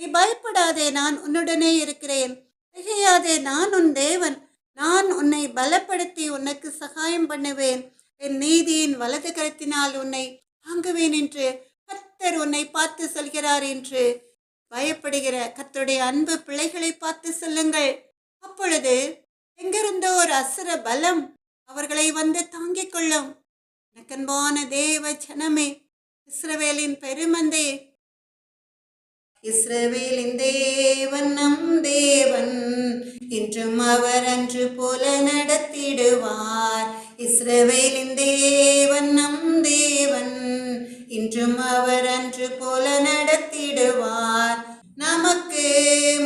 நீ பயப்படாதே, நான் உன்னுடனே இருக்கிறேன், திகையாதே, நான் உன் தேவன், நான் உன்னை பலப்படுத்தி உனக்கு சகாயம் பண்ணுவேன், என் நீதியின் வலது கரத்தினால் உன்னை தாங்குவேன் என்று கர்த்தர் உன்னை பார்த்து சொல்கிறார் என்று பயப்படுகிற கர்த்தருடைய அன்பு பிள்ளைகளை பார்த்து சொல்லுங்கள். அப்பொழுது எங்கிருந்தோ ஒரு அசுர பலம் அவர்களை வந்து தாங்கிக் கொள்ளும். எனக்கன்பான தேவ ஜனமே, இஸ்ரவேலின் பெருமந்தே, இஸ்ரவேலின் தேவன் நம் தேவன், இன்றும் அவர் அன்று போல நடத்திடுவார். இஸ்ரவேலின் தேவன் நம் தேவன், இன்றும் அவர் அன்று போல நடத்திடுவார். நமக்கு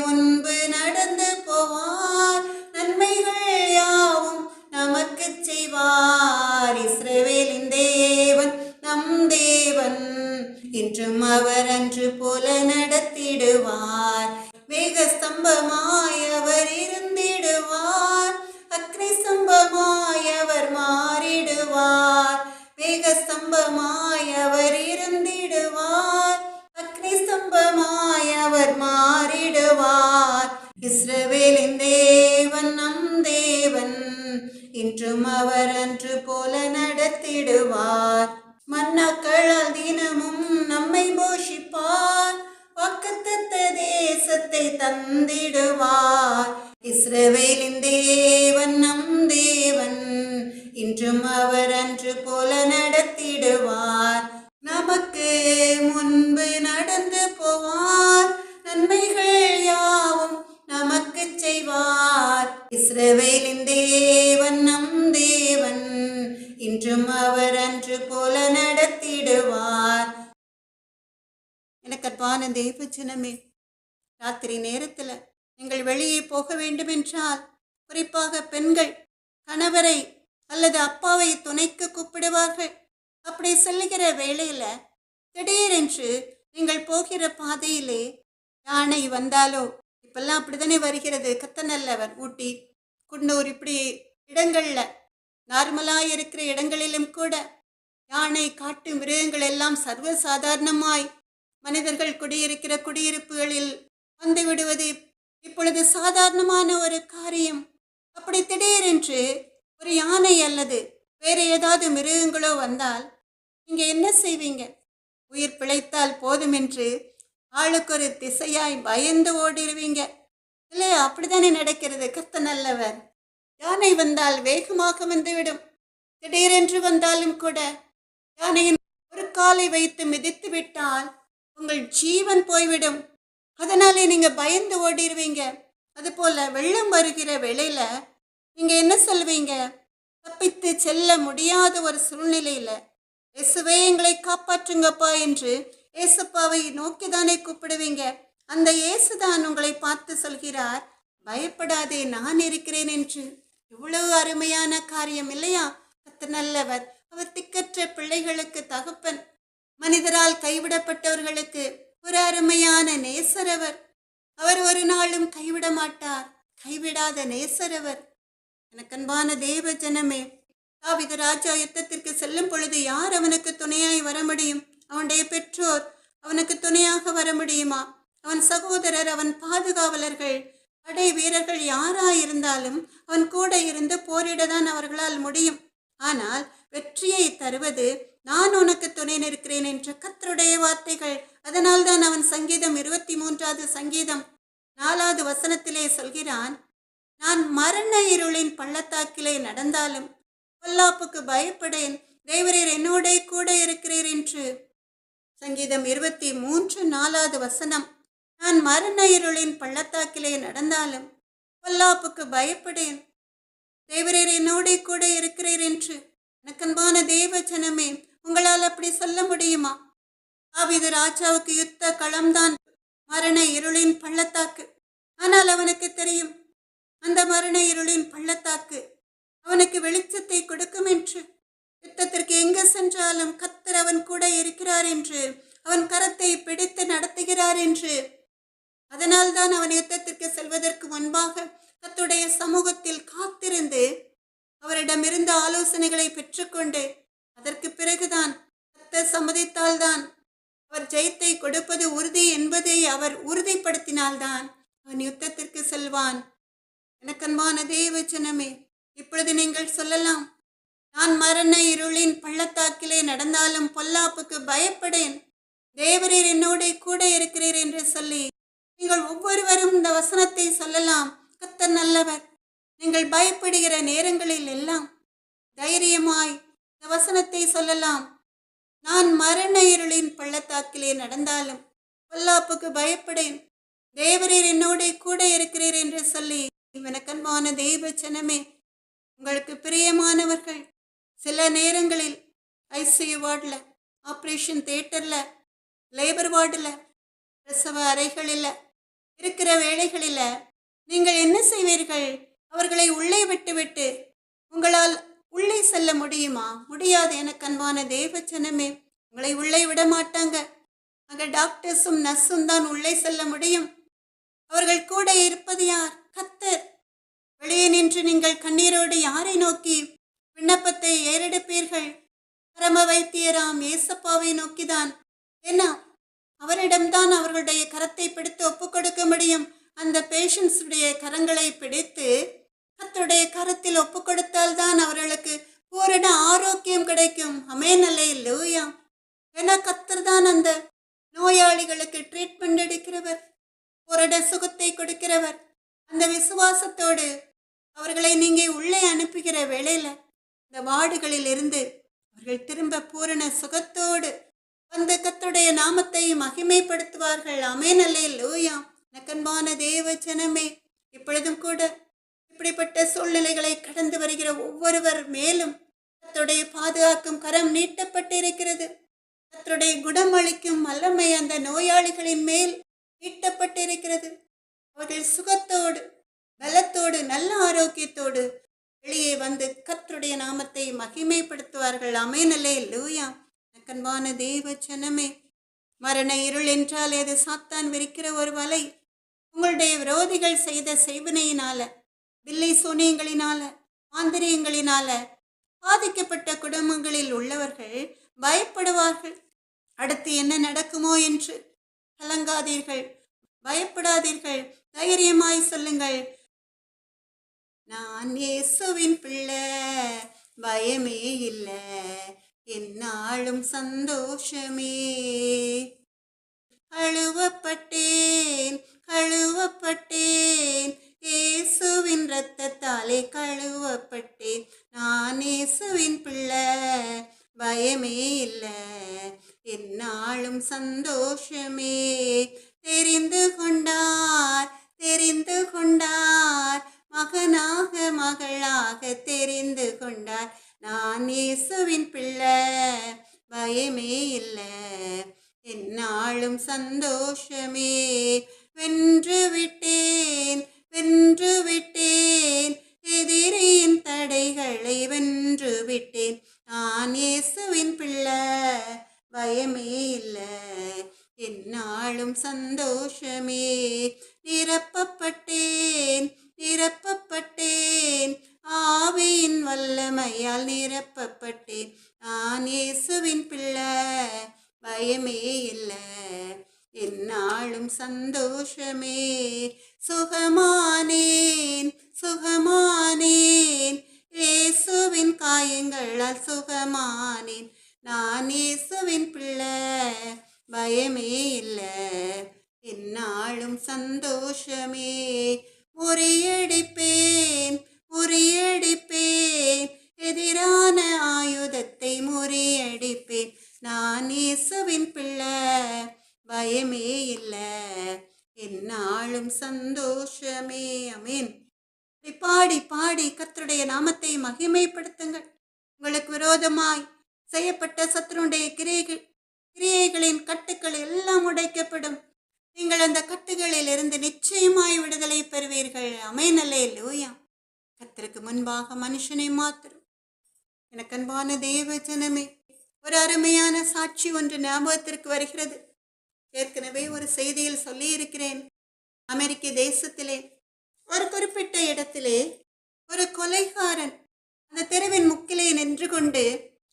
முன்பு நடந்து போவார், நன்மைகள் யாவும் நமக்கு செய்வார். இஸ்ரவேலின் தேவன் நம் தேவன், இன்றும் அவர் அன்று போல நடத்திடுவார். மேக ஸ்தம்பமாய் அவர் இருந்திடுவார், அக்னி ஸ்தம்பமாய் அவர் மாறிடுவார். மேக ஸ்தம்பமாய் அவர் இருந்திடுவார், அக்னி ஸ்தம்பமாய் அவர் மாறிடுவார். இஸ்ரவேலின் தேவன் நம் தேவன், இன்றும் அவர் அன்று போல நடத்திடுவார். மன்னாக்களால் தினமும் நம்மை போஷிப்பார், வாக்குத்தத்த தேசத்தை தந்திடுவார். இஸ்ரவேலின் தேவன் நம் தேவன், இன்றும் அவர் அன்று போல நடத்திடுவார். நமக்கு முன்பு நடந்து போவார், நன்மைகள் யாவும் நமக்கு செய்வார். இஸ்ரவேலின் தேவன் நம் தேவன், இன்றும் அவர் அன்று போல நடத்திடுவார். எனக்கு அன்பான தேவ ஜனமே, ராத்திரி நேரத்தில் நீங்கள் வெளியே போக வேண்டுமென்றால், குறிப்பாக பெண்கள் கணவரை அல்லது அப்பாவை துணைக்கு கூப்பிடுவார்கள். அப்படி செல்லுகிற வேளையில திடீரென்று நீங்கள் போகிற பாதையிலே யானை வந்தாலோ, இப்பெல்லாம் அப்படித்தானே வருகிறது, கத்தநல்லவர், ஊட்டி, குன்னூர், இப்படி இடங்கள்ல நார்மலாக இருக்கிற இடங்களிலும் கூட யானை, காட்டு மிருகங்கள் எல்லாம் சர்வசாதாரணமாய் மனிதர்கள் குடியிருக்கிற குடியிருப்புகளில் வந்து விடுவது இப்பொழுது சாதாரணமான ஒரு காரியம். அப்படி திடீரென்று ஒரு யானை அல்லது வேறு ஏதாவது மிருகங்களோ வந்தால் நீங்க என்ன செய்வீங்க? உயிர் பிழைத்தால் போதும் என்று ஆளுக்கு ஒரு திசையாய் பயந்து ஓடிடுவீங்க இல்லையா? அப்படித்தானே நடக்கிறது. கர்த்தர் நல்லவர். யானை வந்தால் வேகமாக வந்துவிடும். திடீரென்று வந்தாலும் கூட யானையின் ஒரு காலை வைத்து மிதித்து விட்டால் உங்கள் ஜீவன் போய்விடும். அதனாலே நீங்க பயந்து ஓடிடுவீங்க. அதுபோல வெள்ளம் வருகிற வேளையில நீங்க என்ன சொல்வீங்க? தப்பித்து செல்ல முடியாத ஒரு சூழ்நிலையில இயேசுவே எங்களை காப்பாற்றுங்கப்பா என்று இயேசுப்பாவை நோக்கிதானே கூப்பிடுவீங்க. அந்த இயேசுதான் உங்களை பார்த்து சொல்கிறார், பயப்படாதே, நான் இருக்கிறேன் என்று. இவ்வளவு அருமையான காரியம் இல்லையா? கர்த்தர் நல்லவர். அவர் திக்கற்ற பிள்ளைகளுக்கு தகப்பன், மனிதரால் கைவிடப்பட்டவர்களுக்கு ஒரு அருமையான நேசரவர். அவர் ஒரு நாளும் கைவிட மாட்டார், கைவிடாத நேசரவர். எனக்கு அன்பான தேவ ஜனமே, தாவீது ராஜா யுத்தத்திற்கு செல்லும் பொழுது யார் அவனுக்கு துணையாய் வர முடியும்? அவனுடைய பெற்றோர் அவனுக்கு துணையாக வர முடியுமா? அவன் சகோதரர், அவன் பாதுகாவலர்கள், படை வீரர்கள் யாராயிருந்தாலும் அவன் கூட இருந்து போரிடதான் அவர்களால் முடியும். ஆனால் வெற்றியை தருவது நான் உனக்கு துணை நிற்கிறேன் என்ற கர்த்தருடைய வார்த்தைகள். அதனால் தான் அவன் சங்கீதம் 23வது சங்கீதம் 4வது வசனத்திலே சொல்கிறான், நான் மரண இருளின் பள்ளத்தாக்கிலே நடந்தாலும் பொல்லாப்புக்கு பயப்படேன், தேவரீர் என்னோட கூட இருக்கிறீர் என்று. சங்கீதம் 23:4வது வசனம், நான் மரண இருளின் பள்ளத்தாக்கிலே நடந்தாலும் பொல்லாப்புக்கு பயப்படேன், தேவரீர் என்னோட கூட இருக்கிறீர் என்று. எனக்கன்பான தேவ ஜனமே, உங்களால் அப்படி சொல்ல முடியுமா? தாவீது ராஜாவுக்கு யுத்த களம்தான் மரண இருளின் பள்ளத்தாக்கு. ஆனால் அவனுக்கு தெரியும், அந்த மரண இருளின் பள்ளத்தாக்கு அவனுக்கு வெளிச்சத்தை கொடுக்கும் என்று. யுத்தத்திற்கு எங்கு சென்றாலும் கர்த்தர் அவன் கூட இருக்கிறார் என்று, அவன் கரத்தை பிடித்து நடத்துகிறார் என்று. அதனால்தான் அவன் யுத்தத்திற்கு செல்வதற்கு முன்பாக கர்த்தருடைய சமூகத்தில் காத்திருந்து அவரிடமிருந்த ஆலோசனைகளை பெற்றுக்கொண்டு அதற்கு பிறகுதான் கர்த்தர் சம்மதித்தால்தான், அவர் ஜெயத்தை கொடுப்பது உறுதி என்பதை அவர் உறுதிப்படுத்தினால்தான் அவன் யுத்தத்திற்கு செல்வான். எனக்கன்பான தேவ ஜனமே, இப்பொழுது நீங்கள் சொல்லலாம், நான் மரண இருளின் பள்ளத்தாக்கிலே நடந்தாலும் பொல்லாப்புக்கு பயப்படேன், தேவரீர் என்னோட கூட இருக்கிறீர் என்று சொல்லி நீங்கள் ஒவ்வொருவரும் இந்த வசனத்தை சொல்லலாம். கர்த்தர் நல்லவர். நீங்கள் பயப்படுகிற நேரங்களில் எல்லாம் தைரியமாய் இந்த வசனத்தை சொல்லலாம். நான் மரண இருளின் பள்ளத்தாக்கிலே நடந்தாலும் பொல்லாப்புக்கு பயப்படேன், தேவரீர் என்னோட கூட இருக்கிறீர் என்று சொல்லி. எனக்கன்பான தெய்வ ஜனமே, உங்களுக்கு பிரியமானவர்கள் சில நேரங்களில் ஐசியூ வார்டில், ஆப்ரேஷன் தியேட்டரில், லேபர் வார்டில், பிரசவ அறைகளில் இருக்கிற வேளைகளில் நீங்கள் என்ன செய்வீர்கள்? அவர்களை உள்ளே விட்டுவிட்டு உங்களால் உள்ளே செல்ல முடியுமா? முடியாது. எனக்கு அன்பான தேவச்சனமே, உங்களை உள்ளே விட மாட்டாங்க. அங்கே டாக்டர்ஸும் நர்ஸும் தான் உள்ளே செல்ல முடியும். அவர்கள் கூட இருப்பது யார்? கர்த்தர். வெளியே நின்று நீங்கள் கண்ணீரோடு யாரை நோக்கி விண்ணப்பத்தை ஏறெடுப்பீர்கள்? பரம வைத்தியராம் ஏசப்பாவை நோக்கிதான். என்ன, அவரிடம்தான் அவர்களுடைய கரத்தை பிடித்து ஒப்பு கொடுக்க முடியும். அந்த பேஷண்ட்ஸுடைய கரங்களை பிடித்து கர்த்தருடைய கரத்தில் ஒப்பு கொடுத்தால் தான் அவர்களுக்கு பூரண ஆரோக்கியம் கிடைக்கும். ஆமென், அல்லேலூயா. ஏன்னா கர்த்தர் தான் அந்த நோயாளிகளுக்கு ட்ரீட்மெண்ட் எடுக்கிறவர், பூரண சுகத்தை கொடுக்கிறவர். அந்த விசுவாசத்தோடு அவர்களை நீங்க உள்ளே அனுப்புகிற வேளையில இந்த வார்டுகளில் இருந்து அவர்கள் திரும்ப பூரண சுகத்தோடு வந்து கர்த்தருடைய நாமத்தை மகிமைப்படுத்துவார்கள். ஆமென், அல்லேலூயா. நக்கன்பான தேவ ஜனமே, இப்பொழுதும் கூட இப்படிப்பட்ட சூழ்நிலைகளை கடந்து வருகிற ஒவ்வொருவர் மேலும் கர்த்தருடைய பாதுகாக்கும் கரம் நீட்டப்பட்டிருக்கிறது. கர்த்தருடைய குணமளிக்கும் வல்லமை அந்த நோயாளிகளின் மேல் நீட்டப்பட்டிருக்கிறது. அவர்கள் சுகத்தோடு, பலத்தோடு, நல்ல ஆரோக்கியத்தோடு வெளியே வந்து கர்த்தருடைய நாமத்தை மகிமைப்படுத்துவார்கள். ஆமென், அல்லேலூயா. கண்பான தேவ ஜனமே, மரண இருள் என்றால் அது சாத்தான் விரிக்கிற ஒரு வலை. உங்களுடைய விரோதிகள் செய்த செய்வினையினால, பில்லி சூனியங்களினால, மாந்திரியங்களினால பாதிக்கப்பட்ட குடும்பங்களில் உள்ளவர்கள் பயப்படுவார்கள். அடுத்து என்ன நடக்குமோ என்று. கலங்காதீர்கள், பயப்படாதீர்கள், தைரியமாய் சொல்லுங்கள், நான் இயேசுவின் பிள்ளை, பயமே இல்லை, என்னாலும் சந்தோஷமே. கழுவப்பட்டேன், கழுவப்பட்டேன், இயேசுவின் இரத்தத்தாலே கழுவப்பட்டேன். நான் இயேசுவின் பிள்ளை, பயமே இல்லை, என்னாலும் சந்தோஷமே. தெரிந்து கொண்டார், தெரிந்து கொண்டார், மகனாக மகளாக தெரிந்து கொண்டார். நான் இயேசுவின் பிள்ளை, பயமே இல்லை, என்னாலும் சந்தோஷமே. வென்று விட்டேன், வென்று விட்டேன், எதிரியின் தடைகளை வென்று விட்டேன். நான் இயேசுவின் பிள்ளை, பயமே இல்லை, என்னாலும் சந்தோஷமே. நிரப்பப்பட்டேன், நிரப்பப்பட்டேன், ஆவியின் வல்லமையால் நிரப்பப்பட்டேன். நான் இயேசுவின் பிள்ளை, பயமே இல்லை, என்னாலும் சந்தோஷமே. சுகமானேன், சுகமானேன், இயேசுவின் காயங்களால் சுகமானேன். நான் இயேசுவின் பிள்ளை, பயமே இல்லை, என்னாலும் சந்தோஷமே. முறியடிப்பேன், முறியடிப்பேன், எதிரான ஆயுதத்தை முறியடிப்பேன். நான் இயேசுவின் பிள்ளை, பயமே இல்லை, என்னாலும் சந்தோஷமே. ஆமென். பாடி பாடி கர்த்தருடைய நாமத்தை மகிமைப்படுத்துங்கள். உங்களுக்கு விரோதமாய் செய்யப்பட்ட சத்துருடைய கிரியைகளின் கட்டுக்கள் எல்லாம் உடைக்கப்படும். நீங்கள் அந்த கட்டுகளில் இருந்து நிச்சயமாய் விடுதலை பெறுவீர்கள். ஆமென், அல்லேலூயா. கர்த்தருக்கு முன்பாக மனுஷனை மாத்திரம். எனக்கு அன்பான தேவ ஜனமே, ஒரு அருமையான சாட்சி ஒன்று ஞாபகத்திற்கு வருகிறது. ஏற்கனவே ஒரு செய்தியில் சொல்லி இருக்கிறேன். அமெரிக்க தேசத்திலே ஒரு குறிப்பிட்ட இடத்திலே ஒரு கொலைகாரன் அந்த தெருவின் முக்கிலே நின்று கொண்டு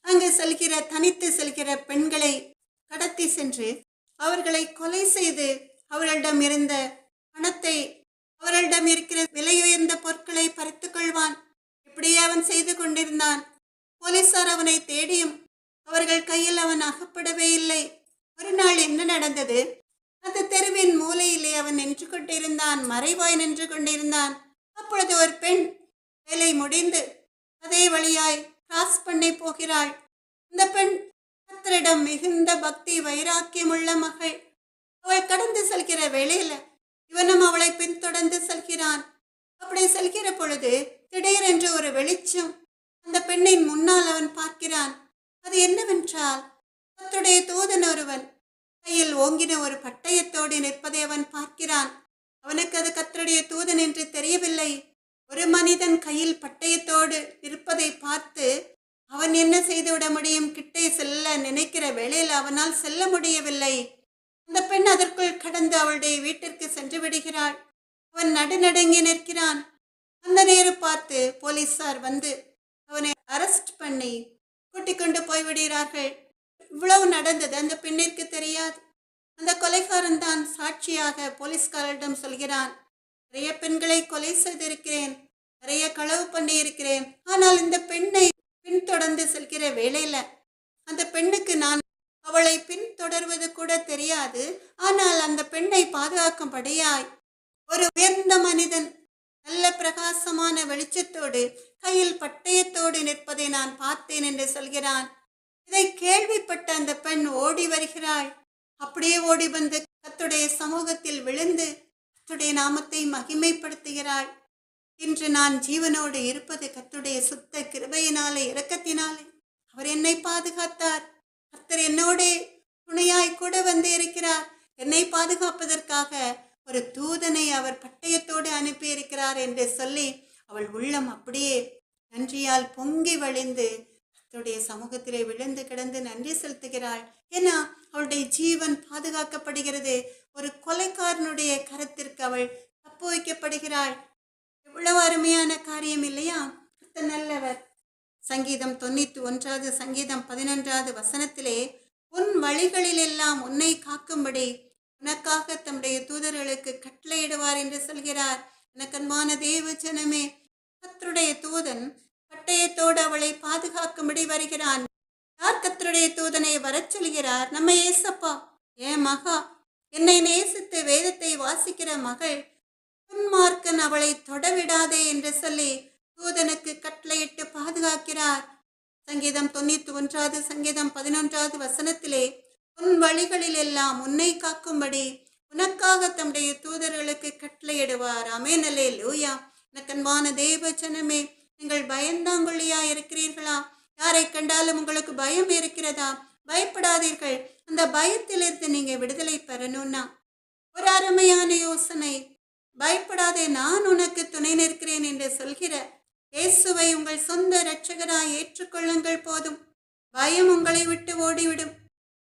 அங்கு செல்கிற, தனித்து செல்கிற பெண்களை கடத்தி சென்று அவர்களை கொலை செய்து அவர்களிடம் இருந்த பணத்தை, அவர்களிடம் இருக்கிற விலையுயர்ந்த பொருட்களை பறித்து கொள்வான். இப்படியே அவன் செய்து கொண்டிருந்தான். போலீசார் அவனை தேடியும் அவர்கள் கையில் அவன் அகப்படவே இல்லை. ஒரு நாள் என்ன நடந்தது? அந்த தெருவின் மூலையிலே அவன் நின்று கொண்டிருந்தான், மறைவாய் நின்று கொண்டிருந்தான். அப்பொழுது ஒரு பெண் வேலை முடிந்து அதே வழியாய் கிராஸ் பண்ணி போகிறாள். இந்த பெண் கர்த்தரிடம் மிகுந்த பக்தி வைராக்கியம் உள்ள மகள். அவள் கடந்து செல்கிற வேளையில இவனும் அவளை பின்தொடர்ந்து செல்கிறான். அப்படி செல்கிற பொழுது திடீரென்று ஒரு வெளிச்சம் அந்த பெண்ணின் முன்னால் அவன் பார்க்கிறான். அது என்னவென்றால், கர்த்தருடைய தூதன் ஒருவன் கையில் ஓங்கின ஒரு பட்டயத்தோடு நிற்பதை அவன் பார்க்கிறான். அவனுக்கு அது கர்த்தருடைய தூதன் என்று தெரியவில்லை. ஒரு மனிதன் கையில் பட்டயத்தோடு நிற்பதை பார்த்து அவன் என்ன செய்துவிட முடியும்? கிட்டே செல்ல நினைக்கிற வேளையில் அவனால் செல்ல முடியவில்லை. அந்த பெண் அதற்குள் கடந்து அவளுடைய வீட்டிற்கு சென்று விடுகிறாள். அவன் நடுநடுங்கி நிற்கிறான். அந்த நேரம் பார்த்து போலீசார் வந்து அவனை அரெஸ்ட் பண்ணி கூட்டிக் கொண்டு போய்விடுகிறார்கள். இவ்வளவு நடந்தது அந்த பெண்ணிற்கு தெரியாது. அந்த கொலைகாரன் தான் சாட்சியாக போலீஸ்காரரிடம் சொல்கிறான், நிறைய பெண்களை கொலை செய்திருக்கிறேன், நிறைய களவு பண்ணி இருக்கிறேன். ஆனால் இந்த பெண்ணை பின்தொடர்ந்து செல்கிற வேளையில அந்த பெண்ணுக்கு நான் அவளை பின்தொடர்வது கூட தெரியாது. ஆனால் அந்த பெண்ணை பாதுகாக்கும்படியாய் ஒரு உயர்ந்த மனிதன் நல்ல பிரகாசமான வெளிச்சத்தோடு கையில் பட்டயத்தோடு நிற்பதை நான் பார்த்தேன் என்று சொல்கிறான். இதை கேள்விப்பட்ட அந்த பெண் ஓடி வருகிறாள். அப்படியே ஓடி வந்து கர்த்தருடைய சமூகத்தில் விழுந்து கர்த்தருடைய நாமத்தை மகிமைப்படுத்துகிறாள். இன்று நான் ஜீவனோடு இருப்பது கர்த்தருடைய சுத்த கிருபையினாலே, இரக்கத்தினாலே. அவர் என்னை பாதுகாத்தார். கர்த்தர் என்னோடே துணையாய் கூட வந்து இருக்கிறார். என்னை பாதுகாப்பதற்காக ஒரு தூதனை அவர் பட்டயத்தோடு அனுப்பி இருக்கிறார் என்று சொல்லி அவள் உள்ளம் அப்படியே நன்றியால் பொங்கி வழிந்து கர்த்தருடைய சமூகத்திலே விழுந்து கிடந்து நன்றி செலுத்துகிறாள். ஏன்னா அவளுடைய ஜீவன் பாதுகாக்கப்படுகிறது. ஒரு கொலைக்காரனுடைய கரத்திற்கு அவள் தப்பு வைக்கப்படுகிறாள். எவ்வளவு அருமையான காரியம் இல்லையா? கர்த்தர் நல்லவர். சங்கீதம் 91 சங்கீதம் 11 வசனத்திலே, உன் வழிகளில் எல்லாம் உன்னை காக்கும்படி உனக்காக தம்முடைய தூதர்களுக்கு கட்டளையிடுவார் என்று சொல்கிறார். எனக்கன்பான தேவ ஜனமே, கர்த்தருடைய தூதன் பட்டயத்தோடு அவளை பாதுகாக்கும்படி வருகிறான். யார் கர்த்தருடைய தூதனை வரச் சொல்கிறார்? நம்ம ஏசப்பா. ஏன் மகா, என்னை நேசித்து வேதத்தை வாசிக்கிற மகள், துன்மார்க்கன் அவளை தொடவிடாதே என்று சொல்லி தூதனுக்கு கட்டளையிட்டு பாதுகாக்கிறார். சங்கீதம் 91 சங்கீதம் 11 வசனத்திலே, உன் வழிகளில் எல்லாம் உன்னை காக்கும்படி உனக்காக தம்முடைய தூதர்களுக்கு கட்டளையிடுவார். ஆமென், அல்லேலூயா. எனக்கன்பான தேவ ஜனமே, நீங்கள் பயந்தாங்கொள்ளியா இருக்கிறீர்களா? யாரை கண்டாலும் உங்களுக்கு பயம் இருக்கிறதா? பயப்படாதீர்கள். அந்த பயத்திலிருந்து நீங்க விடுதலை பெறணும்னா ஒரு அருமையான யோசனை. பயப்படாதே, நான் உனக்கு துணை நிற்கிறேன் என்று சொல்கிற இயேசுவை உங்கள் சொந்த இரட்சகராய் ஏற்றுக்கொள்ளுங்கள். போதும், பயம் உங்களை விட்டு ஓடிவிடும்.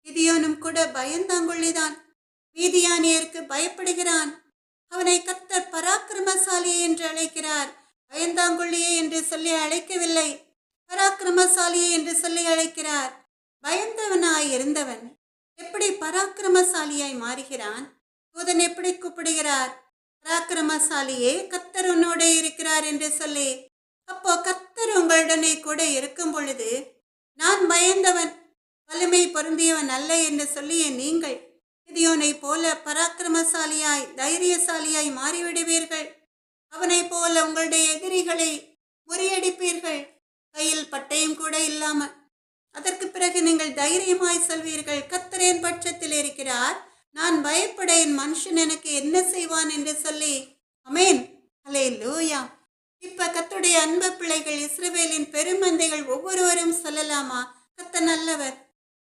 கிதியோனும் கூட பயந்தாங்கொள்ளிதான். மீதியானியருக்கு பயப்படுகிறான். அவனை கர்த்தர் பராக்கிரமசாலியே என்று அழைக்கிறார். பயந்தாங்கொள்ளியே என்று சொல்லி அழைக்கவில்லை, பராக்கிரமசாலியே என்று சொல்லி அழைக்கிறார். பயந்தவனாய் இருந்தவன் எப்படி பராக்கிரமசாலியாய் மாறுகிறான்? தூதன் எப்படி கூப்பிடுகிறார்? பராக்கிரமசாலியே, கர்த்தர் உன்னோட இருக்கிறார் என்று சொல்லி. அப்போ கர்த்தர் உங்களுடனே கூட இருக்கும் பொழுது நான் பயந்தவன், வலிமை பொருந்தியவன் அல்ல என்று சொல்லிய நீங்கள் கிதியோனை போல பராக்கிரமசாலியாய் தைரியசாலியாய் மாறிவிடுவீர்கள். அவனை போல உங்களுடைய எதிரிகளை முறியடிப்பீர்கள். கையில் பட்டயம் கூட இல்லாமல். அதற்கு பிறகு நீங்கள் தைரியமாய் சொல்வீர்கள், கர்த்தர் என் பட்சத்தில் இருக்கிறார், நான் பயப்பட என் மனுஷன் எனக்கு என்ன செய்வான் என்று சொல்லி. ஆமென், அல்லேலூயா. இப்ப கர்த்தருடைய அன்பு பிள்ளைகள், இஸ்ரவேலின் பெருமந்தைகள் ஒவ்வொருவரும் சொல்லலாமா? கர்த்தர் நல்லவர்,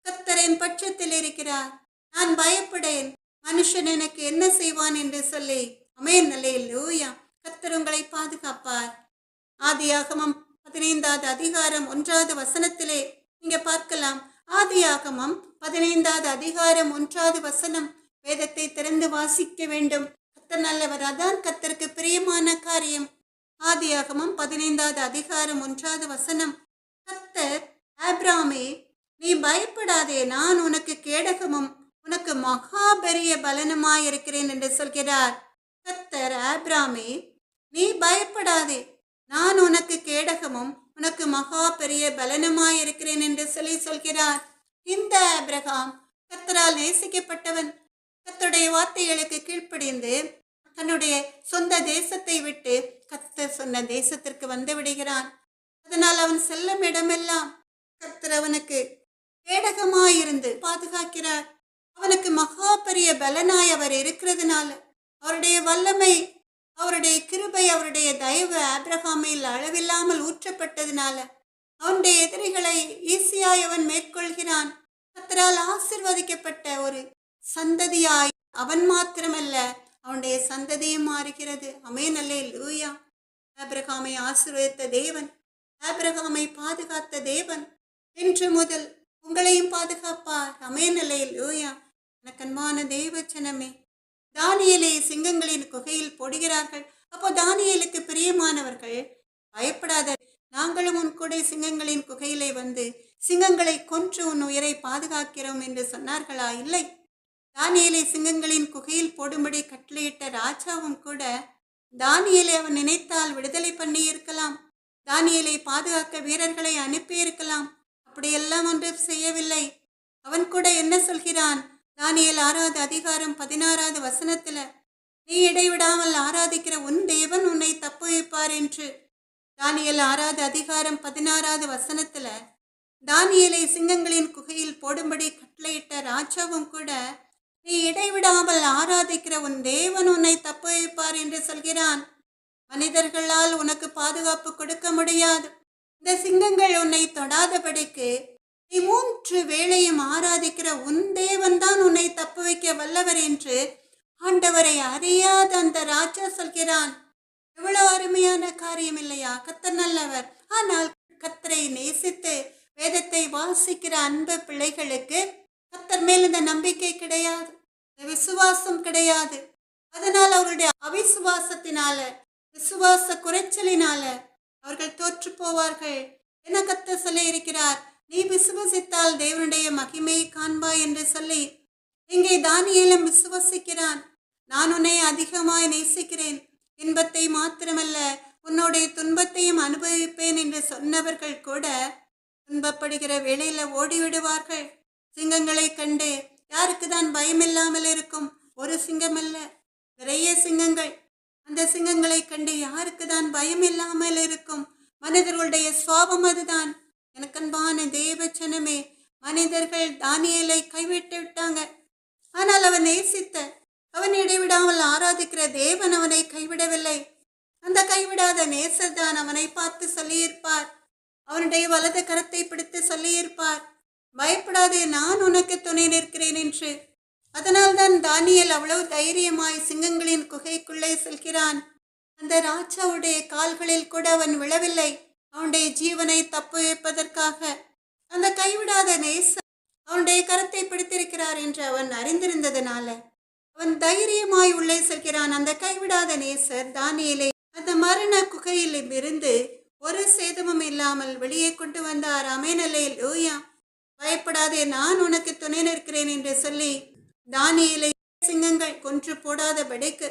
கர்த்தர் என் பட்சத்தில் இருக்கிறார், நான் பயப்படேன், மனுஷன் எனக்கு என்ன செய்வான் என்று சொல்லி. ஆமென், அல்லேலூயா. கர்த்தர் உங்களை பாதுகாப்பார். ஆதியாகமம் 15 அதிகாரம் 1 வசனத்திலே நீங்க பார்க்கலாம். ஆதியாகமம் 15 அதிகாரம் 1 வசனம். வேதத்தை திறந்து வாசிக்க வேண்டும். கர்த்தர் நல்லவர், அதான் கர்த்தருக்கு பிரியமான காரியம். ஆதியாகமம் 15 அதிகாரம் 1 வசனம். கர்த்தர், ஆபிராமே, நீ பயப்படாதே, நான் உனக்கு கேடகமும் உனக்கு மகா பெரிய பலனுமாயிருக்கிறேன் என்று சொல்கிறார். கர்த்தர், ஆபிராமே, நீ பயப்படாதே, நான் உனக்கு கேடகமும் உனக்கு மகா பெரிய பலனுமாயிருக்கிறேன் என்று சொல்கிறார். இந்த ஆபிரகாம் கர்த்தரால் நேசிக்கப்பட்டவன். கர்த்தருடைய வார்த்தைகளுக்கு கீழ்ப்படிந்து தன்னுடைய சொந்த தேசத்தை விட்டு கர்த்தர் சொன்ன தேசத்திற்கு வந்து விடுகிறான். அதனால் அவன் செல்லும் இடமெல்லாம் கர்த்தர் அவனுக்கு கேடகமாயிருந்து பாதுகாக்கிறார். அவனுக்கு மகா பெரிய பலனாய் அவர் இருக்கிறதுனால, அவருடைய வல்லமை, அவருடைய கிருபை, அவருடைய தயவு ஆபிரகாமில் அளவில்லாமல் ஊற்றப்பட்டதுனால அவனுடைய எதிரிகளை ஈஸியாய் அவன் மேற்கொள்கிறான். கர்த்தரால் ஆசீர்வதிக்கப்பட்ட ஒரு சந்ததியாய் அவன் மாத்திரமல்ல, அவனுடைய சந்ததியும் மாறுகிறது. ஆமென், அல்லேலூயா. ஆபிரகாமை ஆசீர்வதித்த தேவன், ஆபிரகாமை பாதுகாத்த தேவன் இன்று முதல் உங்களையும் பாதுகாப்பார். ஆமென், அல்லேலூயா. எனக்கு அன்பான தேவச்சனமே, தானியேலை சிங்கங்களின் குகையில் போடுகிறார்கள். அப்போ தானியேலுக்கு பிரியமானவர்கள், பயப்படாத, நாங்களும் உன் கூட சிங்கங்களின் குகையிலே வந்து சிங்கங்களை கொன்று உன் உயிரை பாதுகாக்கிறோம் என்று சொன்னார்களா? இல்லை. தானியேலை சிங்கங்களின் குகையில் போடும்படி கட்டளையிட்ட ராஜாவும் கூட தானியேலை அவன் நினைத்தால் விடுதலை பண்ணி இருக்கலாம். தானியேலை பாதுகாக்க வீரர்களை அனுப்பியிருக்கலாம். அப்படியெல்லாம் ஒன்றும் செய்யவில்லை. அவன் கூட என்ன சொல்கிறான்? தானியேல் 6வது அதிகாரம் 16வது வசனத்துல, நீ இடைவிடாமல் ஆராதிக்கிற உன் தேவன் உன்னை தப்புவிப்பார் என்று. தானியேல் 6வது அதிகாரம் 16வது வசனத்துல தானியேலை சிங்கங்களின் குகையில் போடும்படி கட்டளையிட்ட ராஜாவும் கூட, நீ இடைவிடாமல் ஆராதிக்கிற உன் தேவன் உன்னை தப்புவிப்பார் என்று சொல்கிறான். மனிதர்களால் உனக்கு பாதுகாப்பு கொடுக்க முடியாது. இந்த சிங்கங்கள் உன்னை தொடாதபடிக்கு நீ 3 வேளையும் ஆராதிக்கிற உன் தேவன் தான் உன்னை தப்பு வைக்க வல்லவர் என்று ஆண்டவரை அறியாத அந்த ராஜா சொல்கிறான். எவ்வளவு அருமையான காரியம் இல்லையா? கர்த்தர் நல்லவர். ஆனால் கர்த்தரை நேசித்து வேதத்தை வாசிக்கிற அன்பு பிள்ளைகளுக்கு கர்த்தர் மேல் இந்த நம்பிக்கை கிடையாது, இந்த விசுவாசம் கிடையாது. அதனால் அவருடைய அவிசுவாசத்தினால, விசுவாச குறைச்சலினால அவர்கள் தோற்று போவார்கள் என கர்த்தர் சொல்லி இருக்கிறார். நீ விசுவசித்தால் தேவனுடைய மகிமையை காண்பாய் என்று சொல்லி இங்கே தானியேலும் விசுவசிக்கிறான். நான் உன்னை அதிகமாய் நேசிக்கிறேன், இன்பத்தை மாத்திரமல்ல உன்னுடைய துன்பத்தையும் அனுபவிப்பேன் என்று சொன்னவர்கள் கூட துன்பப்படுகிற வேளையில ஓடிவிடுவார்கள். சிங்கங்களை கண்டு யாருக்கு தான் பயமில்லாமல் இருக்கும்? ஒரு சிங்கம் அல்ல, நிறைய சிங்கங்கள். அந்த சிங்கங்களை கண்டு யாருக்கு தான் பயம் இல்லாமல் இருக்கும்? மனிதர்களுடைய சுவாபம் அதுதான். எனக்கு அன்பான தேவச்சனமே, மனிதர்கள் தானியேலை கைவிட்டு விட்டாங்க. ஆனால் அவன் நேசித்த, அவன் இடைவிடாமல் ஆராதிக்கிற தேவன் அவனை கைவிடவில்லை. அந்த கைவிடாத நேசர் தான் அவனை பார்த்து சொல்லியிருப்பார், அவனுடைய வலது கரத்தை பிடித்து சொல்லியிருப்பார், பயப்படாதே, நான் உனக்கு துணை நிற்கிறேன் என்று. அதனால்தான் தானியேல் அவ்வளவு தைரியமாய் சிங்கங்களின் குகைக்குள்ளே செல்கிறான். அந்த ராஜாவுடைய கால்களில் கூட அவன் விழவில்லை, அவனுடைய ஜீவனை தப்பு வைப்பதற்காக. அந்த கைவிடாத நேசர் அவனுடைய கரத்தை பிடித்திருக்கிறார் என்று அவன் அறிந்திருந்ததனால அவன் தைரியமாய் உள்ளே செல்கிறான். அந்த கைவிடாத நேசர் தானியேலை அந்த மரண குகையில் இருந்து ஒரு சேதமும் இல்லாமல் வெளியே கொண்டு வந்தார். ஆமென், அல்லேலூயா. பயப்படாதே, நான் உனக்கு துணை நிற்கிறேன் என்று சொல்லி தானியேலை சிங்கங்கள் கொன்று போடாதபடிக்கு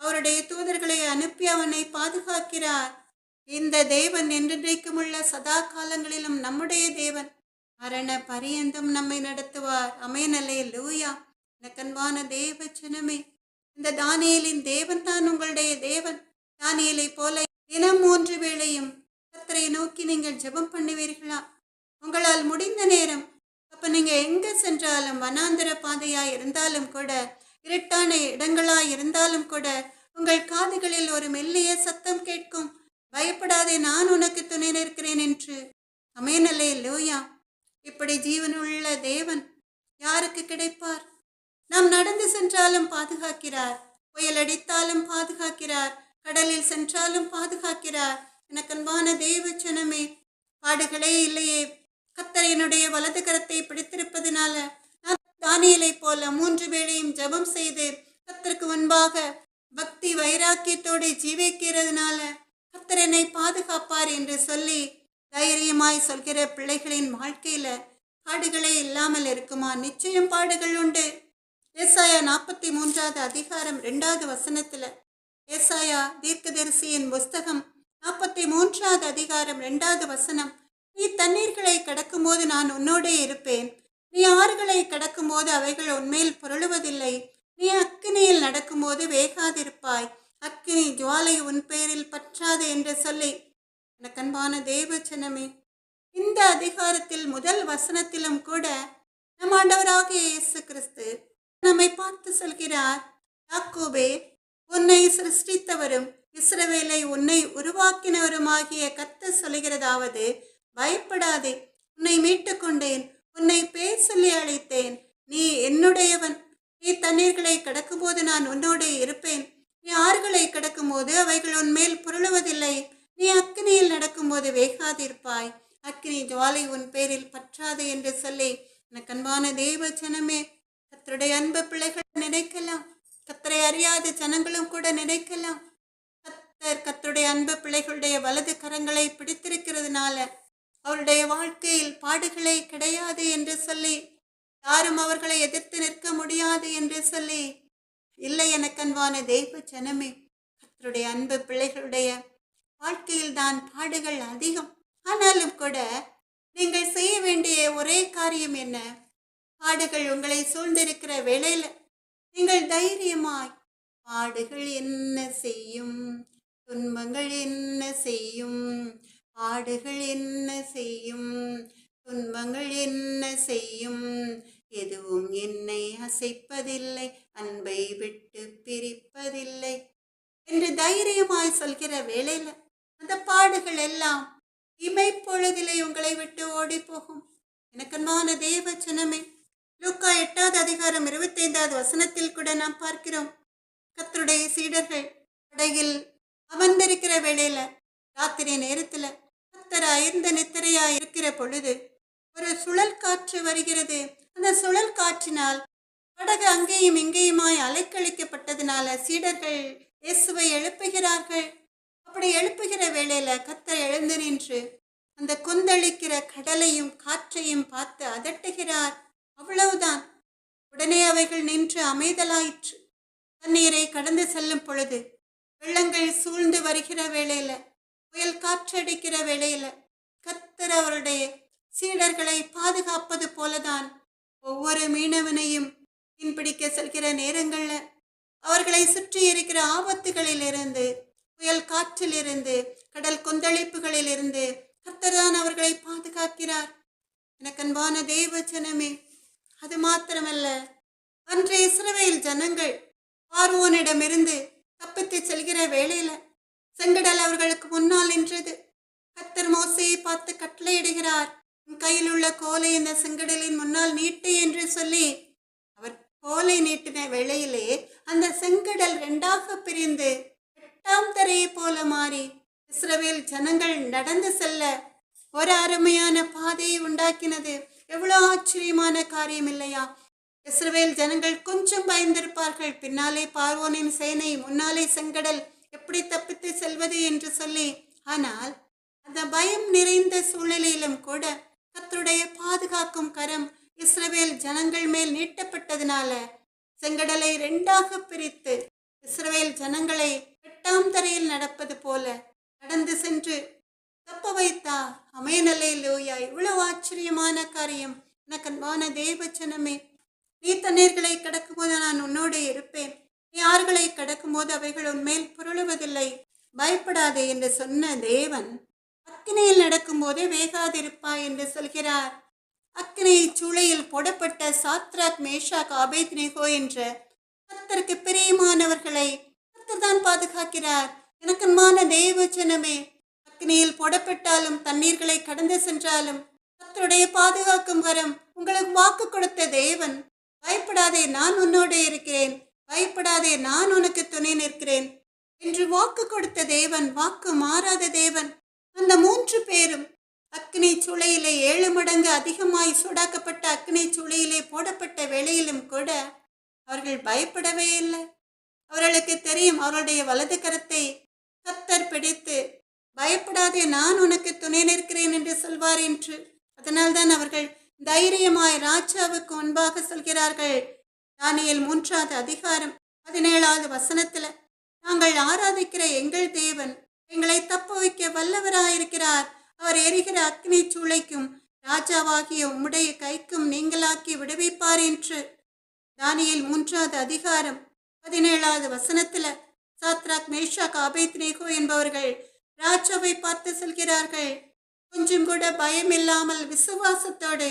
அவருடைய தூதர்களை அனுப்பி அவனை பாதுகாக்கிறார். இந்த தேவன் என்றென்றைக்கும் உள்ள சதா காலங்களிலும் நம்முடைய தேவன், மரண பரியந்தம் நம்மை நடத்துவார். ஆமென், அல்லேலூயா. எனக்கன்பான தேவச்சனமே, இந்த தானியேலின் தேவன் தான் உங்களுடைய தேவன். தானியேலை போல தினம் 3 வேளையும் கர்த்தரை நோக்கி நீங்கள் ஜெபம் பண்ணுவீர்களா? உங்களால் முடிந்த நேரம். அப்ப நீங்க எங்க சென்றாலும், வனாந்தர பாதையாய் இருந்தாலும் கூட, இருட்டான இடங்களாய் இருந்தாலும் கூட, உங்கள் காதுகளில் ஒரு மெல்லிய சத்தம் கேட்கும், பயப்படாதே, நான் உனக்கு துணை நிற்கிறேன் என்று. ஆமென், அல்லேலூயா. இப்படி ஜீவனுள்ள தேவன் யாருக்கு கிடைப்பார்? நாம் நடந்து சென்றாலும் பாதுகாக்கிறார், புயல் அடித்தாலும் பாதுகாக்கிறார், கடலில் சென்றாலும் பாதுகாக்கிறார். எனக்கு அன்பான தேவச்சனமே, பாடுகளே இல்லையே, கர்த்தர் என்னுடைய வலது கரத்தை பிடித்திருப்பதனால நான் தானியேலை போல 3 வேளையும் ஜெபம் செய்து கர்த்தருக்கு முன்பாக பக்தி வைராக்கியத்தோடு ஜீவிக்கிறதுனால கர்த்தர் என்னை பாதுகாப்பார் என்று சொல்லி தைரியமாய் சொல்கிற பிள்ளைகளின் வாழ்க்கையில பாடுகளே இல்லாமல் இருக்குமா? நிச்சயம் பாடுகள் உண்டு. ஏசாயா 43வது அதிகாரம் 2வது வசனத்துல, ஏசாயா தீர்க்கதரிசியின் புஸ்தகம் 43வது அதிகாரம் 2வது வசனம், நீ தண்ணீர்களை கடக்கும்போது நான் உன்னோடே இருப்பேன், நீ ஆறுகளை கடக்கும்போது அவைகள் உன்மேல் புரளுவதில்லை, நீ அக்கினியில் நடக்கும்போது வேகாதிருப்பாய், அக்கினி ஜுவாலை உன் பேரில் பற்றாது என்று சொல்லி. எனக்கு அன்பான தேவச்சனமே, இந்த அதிகாரத்தில் முதல் வசனத்திலும் கூட நம் ஆண்டவராகிய இயேசு கிறிஸ்து நம்மை பார்த்து சொல்கிறார், யாக்கோபே, உன்னை சிருஷ்டித்தவரும் இஸ்ரவேலை உன்னை உருவாக்கினவருமாகிய கர்த்தர் சொல்கிறதாவது, பயப்படாதே, உன்னை மீட்டுக் கொண்டேன், உன்னை பேர் சொல்லி அழைத்தேன், நீ என்னுடையவன். நீ தண்ணீர்களை கடக்கும்போது நான் உன்னோடு இருப்பேன், நீ ஆறுகளை கடக்கும்போது அவைகள் உன்மேல் புரளுவதில்லை, நீ அக்கினியில் நடக்கும்போது வேகாதிருப்பாய், அக்கினி ஜுவாலை உன் பேரில் பற்றாது என்று சொல்லி, எனக்கு அன்பான தேவ ஜனமே, கர்த்தருடைய அன்பு பிள்ளைகள் நினைக்கலாம், கர்த்தரை அறியாத ஜனங்களும் கூட நினைக்கலாம், கர்த்தருடைய அன்பு பிள்ளைகளுடைய வலது கரங்களை பிடித்திருக்கிறதுனால அவருடைய வாழ்க்கையில் பாடுகளே கிடையாது என்று சொல்லி, யாரும் அவர்களை எதிர்த்து நிற்க முடியாது என்று சொல்லி, இல்லை எனக்கு அன்பான தெய்வ ஜனமே, கர்த்தருடைய அன்பு பிள்ளைகளுடைய வாழ்க்கையில் தான் பாடுகள் அதிகம். ஆனாலும் கூட நீங்கள் செய்ய வேண்டிய ஒரே காரியம் என்ன? பாடுகள் உங்களை சூழ்ந்திருக்கிற வேளையில நீங்கள் தைரியமாய், பாடுகள் என்ன செய்யும், துன்பங்கள் என்ன செய்யும், பாடுகள் என்ன செய்யும், துன்பங்கள் என்ன செய்யும், எதுவும் என்னை அசைப்பதில்லை, அன்பை விட்டு பிரிப்பதில்லை என்று தைரியமாய் சொல்கிற வேளையில அந்த பாடுகள் எல்லாம் இமைப்பொழுதிலே உங்களை விட்டு ஓடி போகும். எனக்கன்பான தேவ ஜனமே, லூக்கா 8வது அதிகாரம் 25வது வசனத்தில் கூட நாம் பார்க்கிறோம், கர்த்தருடைய சீடர்கள் படகில் அமர்ந்திருக்கிற வேளையில ராத்திரி நேரத்துல கர்த்தர் அயர்ந்த நித்திரையா இருக்கிற பொழுது ஒரு சுழல் காற்று வருகிறது. அந்த சுழல் காற்றினால் படகு அங்கேயும் இங்கேயுமாய் அலைக்கழிக்கப்பட்டதினால சீடர்கள் இயேசுவை எழுப்புகிறார்கள். அப்படி எழுப்புகிற வேளையில கர்த்தர் எழுந்து நின்று அந்த கொந்தளிக்கிற கடலையும் காற்றையும் பார்த்து அதட்டுகிறார். அவ்வளவுதான். உடனே அவைகள் நின்று அமைதலாயிற்று. தண்ணீரை கடந்து செல்லும் பொழுது, வெள்ளங்கள் சூழ்ந்து வருகிற வேளையில, புயல் காற்றடிக்கிற வேளையில கர்த்தர் அவருடைய சீடர்களை பாதுகாப்பது போலதான் ஒவ்வொரு மீனவனையும் மீன்பிடிக்க செல்கிற நேரங்கள்ல அவர்களை சுற்றி இருக்கிற ஆபத்துகளிலிருந்து, புயல் காற்றிலிருந்து, கடல் கொந்தளிப்புகளிலிருந்து கர்த்தர்தான் அவர்களை பாதுகாக்கிறார். எனக்கன்பான தேவ ஜனமே, அது மாத்திரமல்ல, அன்றைய இஸ்ரவேல் ஜனங்கள் பார்வோனிடமிருந்து தப்பித்து செல்கிற வேளையில செங்கடல் அவர்களுக்கு முன்னால் நின்றது. கர்த்தர் மோசேயை பார்த்து கட்டளையிடுகிறார், உன் கையில் உள்ள கோலை இந்த செங்கடலின் முன்னால் நீட்டு என்று சொல்லி அவர் கோலை நீட்டின வேளையிலே அந்த செங்கடல் 2ஆக பிரிந்து 8ஆம் தரையை போல மாறி இஸ்ரவேல் ஜனங்கள் நடந்து செல்ல ஒரு அருமையான பாதையை உண்டாக்கினது. எவ்வளவு ஆச்சரியமான காரியம் இல்லையா? இஸ்ரவேல் ஜனங்கள் கொஞ்சம் பயந்திருப்பார்கள், பின்னாலே பார்வோனின் சேனை, முன்னாலே செங்கடல், எப்படி தப்பித்து செல்வது என்று சொல்லி. ஆனால் அந்த பயம் நிறைந்த சூழ்நிலையிலும் கூட கர்த்தருடைய பாதுகாக்கும் கரம் இஸ்ரவேல் ஜனங்கள் மேல் நீட்டப்பட்டதினால செங்கடலை 2ஆக பிரித்து இஸ்ரவேல் ஜனங்களை 8ஆம் தரையில் நடப்பது போல நடந்து சென்று தப்ப வைத்தா. அமேனல்லேலூயா! இவ்வளவு ஆச்சரியமான காரியம். எனக்கன்பான தேவ ஜனமே, நீ தண்ணீர்களை கடக்கும்போது நான் உன்னோடு இருப்பேன், நீ ஆறுகளை கடக்கும்போது அவைகள் உன்மேல் புரளுவதில்லை, பயப்படாதே என்று சொன்ன தேவன் அக்கினியில் நடக்கும்போதே வேகாதிருப்பாய் என்று சொல்கிறார். அக்கினி சூளையில் போடப்பட்ட சாத்ராக், மேஷாக், ஆபேத்நேகோ என்ற கர்த்தருக்கு பிரியமானவர்களை கர்த்தர் தான் பாதுகாக்கிறார். எனக்கன்பான தேவ ஜனமே, அக்கினியில் போடப்பட்டாலும் தண்ணீர்களை கடந்து சென்றாலும் கர்த்தருடைய பாதுகாக்கும் கரம் உங்களுக்கு வாக்கு கொடுத்த தேவன். பயப்படாதே, நான் உன்னோடு இருக்கிறேன், பயப்படாதே, நான் உனக்கு துணை நிற்கிறேன் என்று வாக்கு கொடுத்த தேவன், வாக்கு மாறாத தேவன். அந்த 3 பேரும் அக்னி சூளையிலே 7 மடங்கு அதிகமாய் சூடாக்கப்பட்ட அக்னி சூளையிலே போடப்பட்ட வேளையிலும் கூட அவர்கள் பயப்படவே இல்லை. அவர்களுக்கு தெரியும், அவருடைய வலது கரத்தை கர்த்தர் பிடித்து பயப்படாதே, நான் உனக்கு துணை நிற்கிறேன் என்று சொல்வார் என்று. அதனால்தான் அவர்கள் தைரியமாய் ராஜாவுக்கு முன்பாக சொல்கிறார்கள். தானியேல் 3வது அதிகாரம் 17வது வசனத்துல, நாங்கள் ஆராதிக்கிற எங்கள் தேவன் எங்களை தப்பு வைக்க வல்லவராயிருக்கிறார், அவர் எரிகிற அக்னி சூளைக்கும் ராஜாவாகிய உம்முடைய கைக்கும் நீங்களாக்கி விடுவிப்பார் என்று. தானியேல் 3வது அதிகாரம் 17வது வசனத்துல சாத்ராக், மேஷாக், ஆபேத்நேகோ என்பவர்கள் ராஜாவை பார்த்து சொல்கிறார்கள், கொஞ்சம் கூட பயம் இல்லாமல் விசுவாசத்தோடு,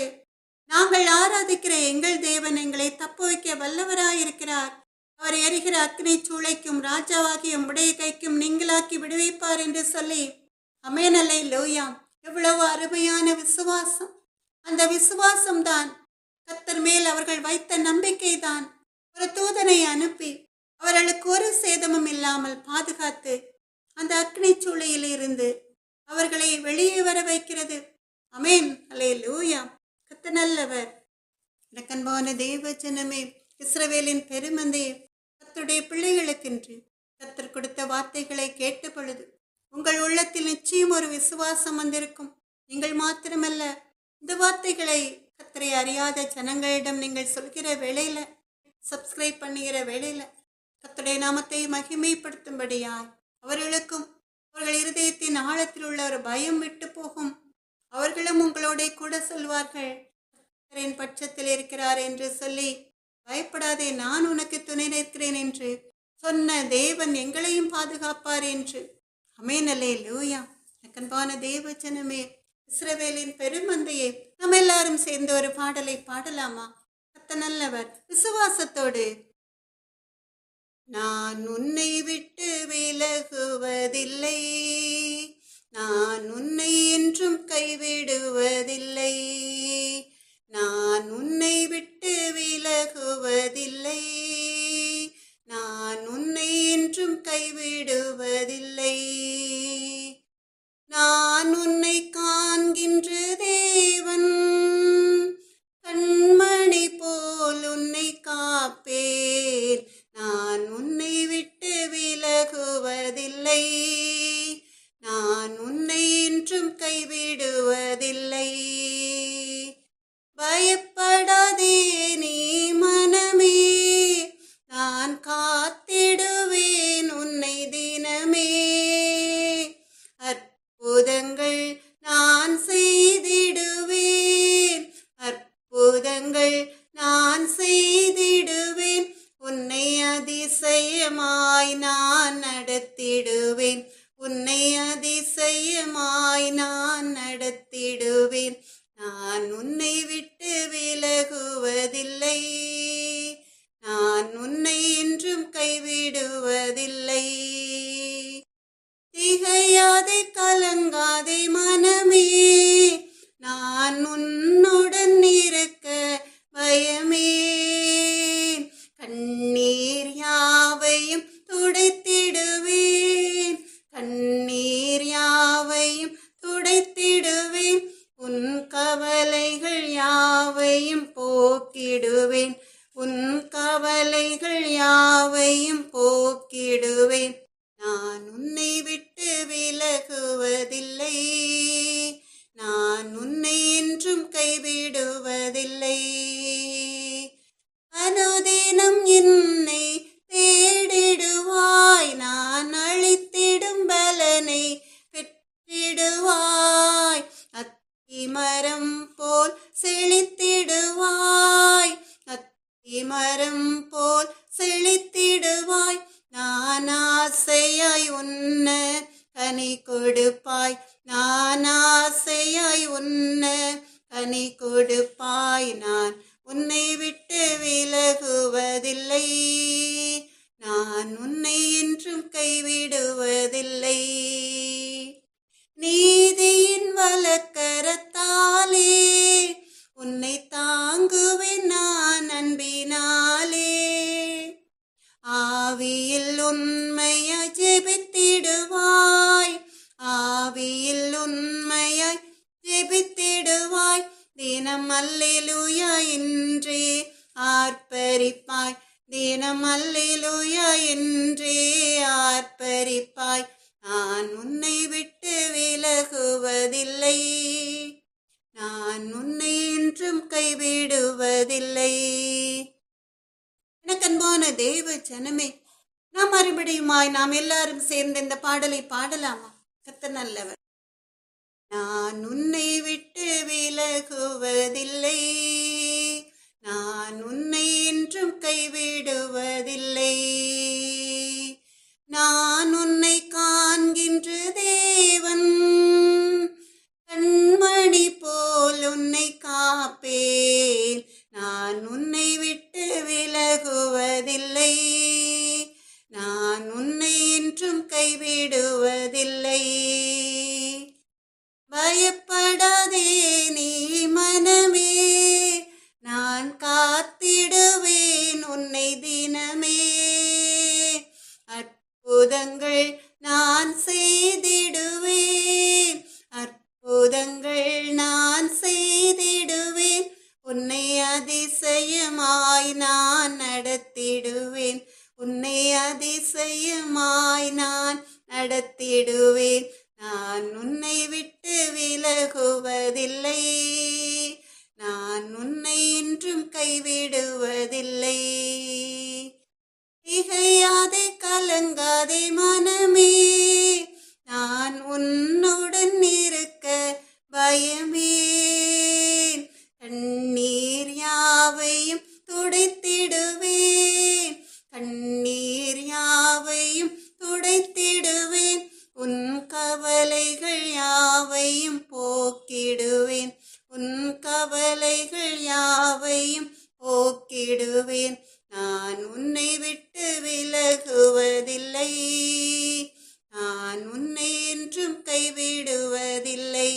நாங்கள் ஆராதிக்கிற எங்கள் தேவன் எங்களை தப்பு வைக்க வல்லவராயிருக்கிறார், அவர் எரிகிற அக்னி சூளைக்கும் ராஜாவாகிய உம்முடைய கைக்கும் நீங்களாக்கி விடுவிப்பார் என்று சொல்லி. அமேனல்லேலூயா! எவ்வளவு அருமையான விசுவாசம்! அந்த விசுவாசம்தான், கர்த்தர் மேல் அவர்கள் வைத்த நம்பிக்கை தான் ஒரு தூதனை அனுப்பி அவர்களுக்கு ஒரு சேதமும் இல்லாமல் பாதுகாத்து அந்த அக்னி சூளையில் இருந்து அவர்களை வெளியே வர வைக்கிறது. அமேன், அல்லேலூயா. கர்த்தர் நல்லவர். அன்பான தேவ ஜனமே, இஸ்ரவேலின் பெருமந்தையே, கர்த்தருடைய பிள்ளைகளுக்கென்று கர்த்தர் கொடுத்த வார்த்தைகளை கேட்ட பொழுது உங்கள் உள்ளத்தில் நிச்சயம் ஒரு விசுவாசம் வந்திருக்கும். நீங்கள் மாத்திரமல்ல, இந்த வார்த்தைகளை கர்த்தரை அறியாத ஜனங்களிடம் நீங்கள் சொல்கிற வேளையில, சப்ஸ்கிரைப் பண்ணுகிற வேளையில கர்த்தருடைய நாமத்தை மகிமைப்படுத்தும்படியாய் அவர்களுக்கும் அவர்கள் இருதயத்தின் ஆழத்தில் உள்ள ஒரு பயம் விட்டு போகும். அவர்களும் உங்களோட கூட சொல்வார்கள், கர்த்தரின் பட்சத்தில் இருக்கிறார் என்று சொல்லி, பயப்படாதே, நான் உனக்கு துணை நிற்கிறேன் என்று சொன்ன தேவன் எங்களையும் பாதுகாப்பார் என்று. அமேன், அல்லேலூயா. அன்பான தேவ ஜனமே, இஸ்ரவேலின் பெருமந்தையே, நம்ம எல்லாரும் சேர்ந்து ஒரு பாடலை பாடலாமா? கர்த்தர் நல்லவர். விசுவாசத்தோடு. நான் உன்னை விட்டு விலகுவதில்லை, நான் உன்னை என்றும் கைவிடுவதில்லை, நான் உன்னை விட்டு விலகுவதில்லை, நான் உன்னை என்றும் கைவிடுவதில்லை, நான் உன்னை காண்கின்ற தேவன், கண்மணி போல் உன்னை காப்பேன், நான் உன்னை விட்டு விலகுவதில்லை, நான் உன்னை என்றும் கைவிடுவதில்லை. பயப்படாதே நீ மனமே, நான் காத்திடுவேன் உன்னை தினமே, அற்புதங்கள் நான் செய்திடுவேன், அற்புதங்கள் நான் செய்திடுவேன், உன்னை அதிசயமாய் நான் நடத்திடுவேன், உன்னை அதிசயமாய் நான் நடத்திடுவேன், நான் உன்னை விட்டு விலகுவதில்லை, நான் உன்னை என்றும் கைவிடுவதில்லை. திகையாதே கலங்காதே மனமே, நான் உன்னுடன் இருக்க பயமேன், கண்ணீர் யாவையும் துடைத்திடுவேன், கண்ணீர் யாவையும் துடைத்திடுவேன், உன் கவலைகள் யாவையும் போக்கிடுவேன், உன் கவலைகள் யாவையும் போக்கிடுவேன், நான் உன்னை விட்டு விலகுவதில்லை, நான் உன்னை என்றும் கைவிடுவதில்லை. அனுதினம் என்னை தேடிடுவாய், நான் அளித்திடும் பலனை பெற்றிடுவாய், அத்திமரம் போல் செழித்திடுவாய், அத்திமரம் போல் செழித்திடுவாய், நான் ஆசையாய் உன்ன கனி கொடுப்பாய், நான் ஆசையாய் உன்ன கனி கொடுப்பாய், நான் உன்னை விட்டு விலகுவதில்லை, நான் உன்னை என்றும் கைவிடுவதில்லை. நீதியின் வலக்கரத்தாலே உன்னை தாங்குவேன் நான் அன்பினாலே, ஆவியில் உண்மையாய் ஜெபித்திடுவாய், ஆவியில் உண்மையாய் ஜெபித்திடுவாய், தினம் அல்லேலூயா என்றே ஆர்ப்பரிப்பாய், தினம் அல்லேலூயா என்றே ஆர்ப்பரிப்பாய், நான் உன்னை விட்டு விலகுவதில்லை, நான் உன்னை என்றும் கைவிடுவதில்லை. எனக்கு அன்பான தேவ ஜனமே, நாம் மறுபடியுமாய் நாம் எல்லாரும் சேர்ந்து இந்த பாடலை பாடலாமா? கர்த்தர் நல்லவர். நான் உன்னை விட்டு விலகுவதில்லை, நான் உன்னை என்றும் கைவிடுவதில்லை, நான் உன்னை காண்கின்ற தேவன், கண்மணி போல் உன்னை காப்பேன், நான் உன்னை விட்டு விலகுவதில்லை, நான் உன்னை என்றும் கைவிடுவதில்லை. பயப்படாதே அதிசயமாய் நான் நடத்திடுவேன். நான் உன்னை விட்டு விலகுவதில்லை. நான் உன்னை என்றும் கைவிடுவதில்லை. திகையாதே கலங்காதே மனமே, நான் உன்னுடன் இருக்க பயமேன். கண்ணீர் யாவையும் துடைத்திடுவேன். கண்ணீர் யாவையும் துடைத்திடுவேன். உன் கவலைகள் யாவையும் போக்கிடுவேன். உன் கவலைகள் யாவையும் போக்கிடுவேன். நான் உன்னை விட்டு விலகுவதில்லை. நான் உன்னை என்றும் கைவிடுவதில்லை.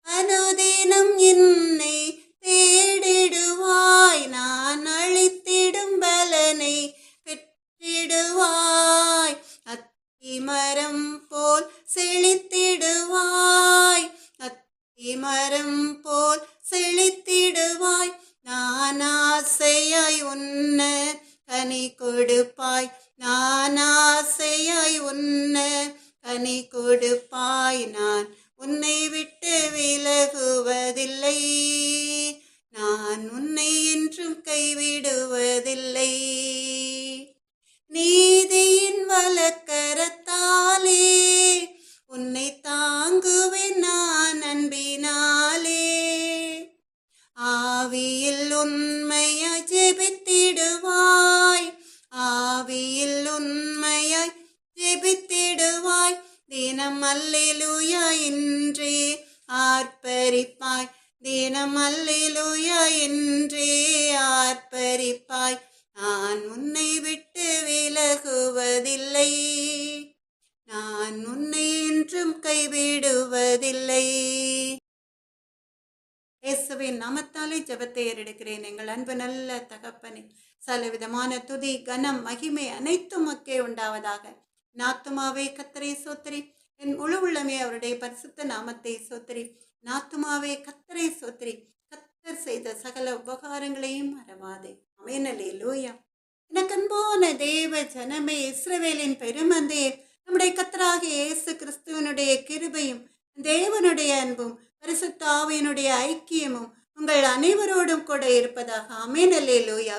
அனுதினம் என்னை தேடிடுவாய். நான் அளித்திடும் பலனை பெற்றிடுவாய். அத்திமரம் போல் செழித்திடுவாய். அத்திமரம் போல் செழித்திடுவாய். நான் ஆசையாய் உன்ன கனி கொடுப்பாய். நான் ஆசையாய் உன்ன கனி கொடுப்பாய். நான் உன்னை விட்டு விலகுவதில்லை. நான் உன்னை என்றும் கைவிடுவதில்லை. நீதியின் வலக்கரத்தாலே உன்னை தாங்குவேன் நான் அன்பினாலே. ஆவியில் உண்மையாய் ஜெபித்திடுவாய். ஆவியில் உண்மையாய் ஜெபித்திடுவாய். தினம் அல்லேலூயா என்றே ஆர்ப்பரிப்பாய். தினம் அல்லேலூயா என்றே ஆர்ப்பரிப்பாய். நான் உன்னை விட்டு விலகுவதில்லை. நான் உன்னை என்றும் கைவிடுவதில்லை. இயேசுவின் நாமத்தாலே ஜெபத்தை ஏறெடுக்கிறேன். எங்கள் அன்பு நல்ல தகப்பனே, சகலவிதமான துதி கனம் மகிமை அனைத்தும் மக்கே உண்டாவதாக. நாத்துமாவே கத்தரை சோத்திரி. என் முழு உள்ளமே அவருடைய பரிசுத்த நாமத்தை சோத்திரி. நாத்துமாவே கத்தரை சோத்திரி. கத்தர் செய்த சகல உபகாரங்களையும் மறவாதே. ஆமென். அல்லேலூயா. எனக்கு அன்பான தேவ ஜனமே, இஸ்ரவேலின் பெருமந்தே, நம்முடைய கர்த்தராகிய இயேசு கிறிஸ்துவனுடைய கிருபையும் தேவனுடைய அன்பும் பரிசுத்த ஆவியினுடைய ஐக்கியமும் உங்கள் அனைவரோடும் கூட இருப்பதாக. ஆமென். அல்லேலூயா.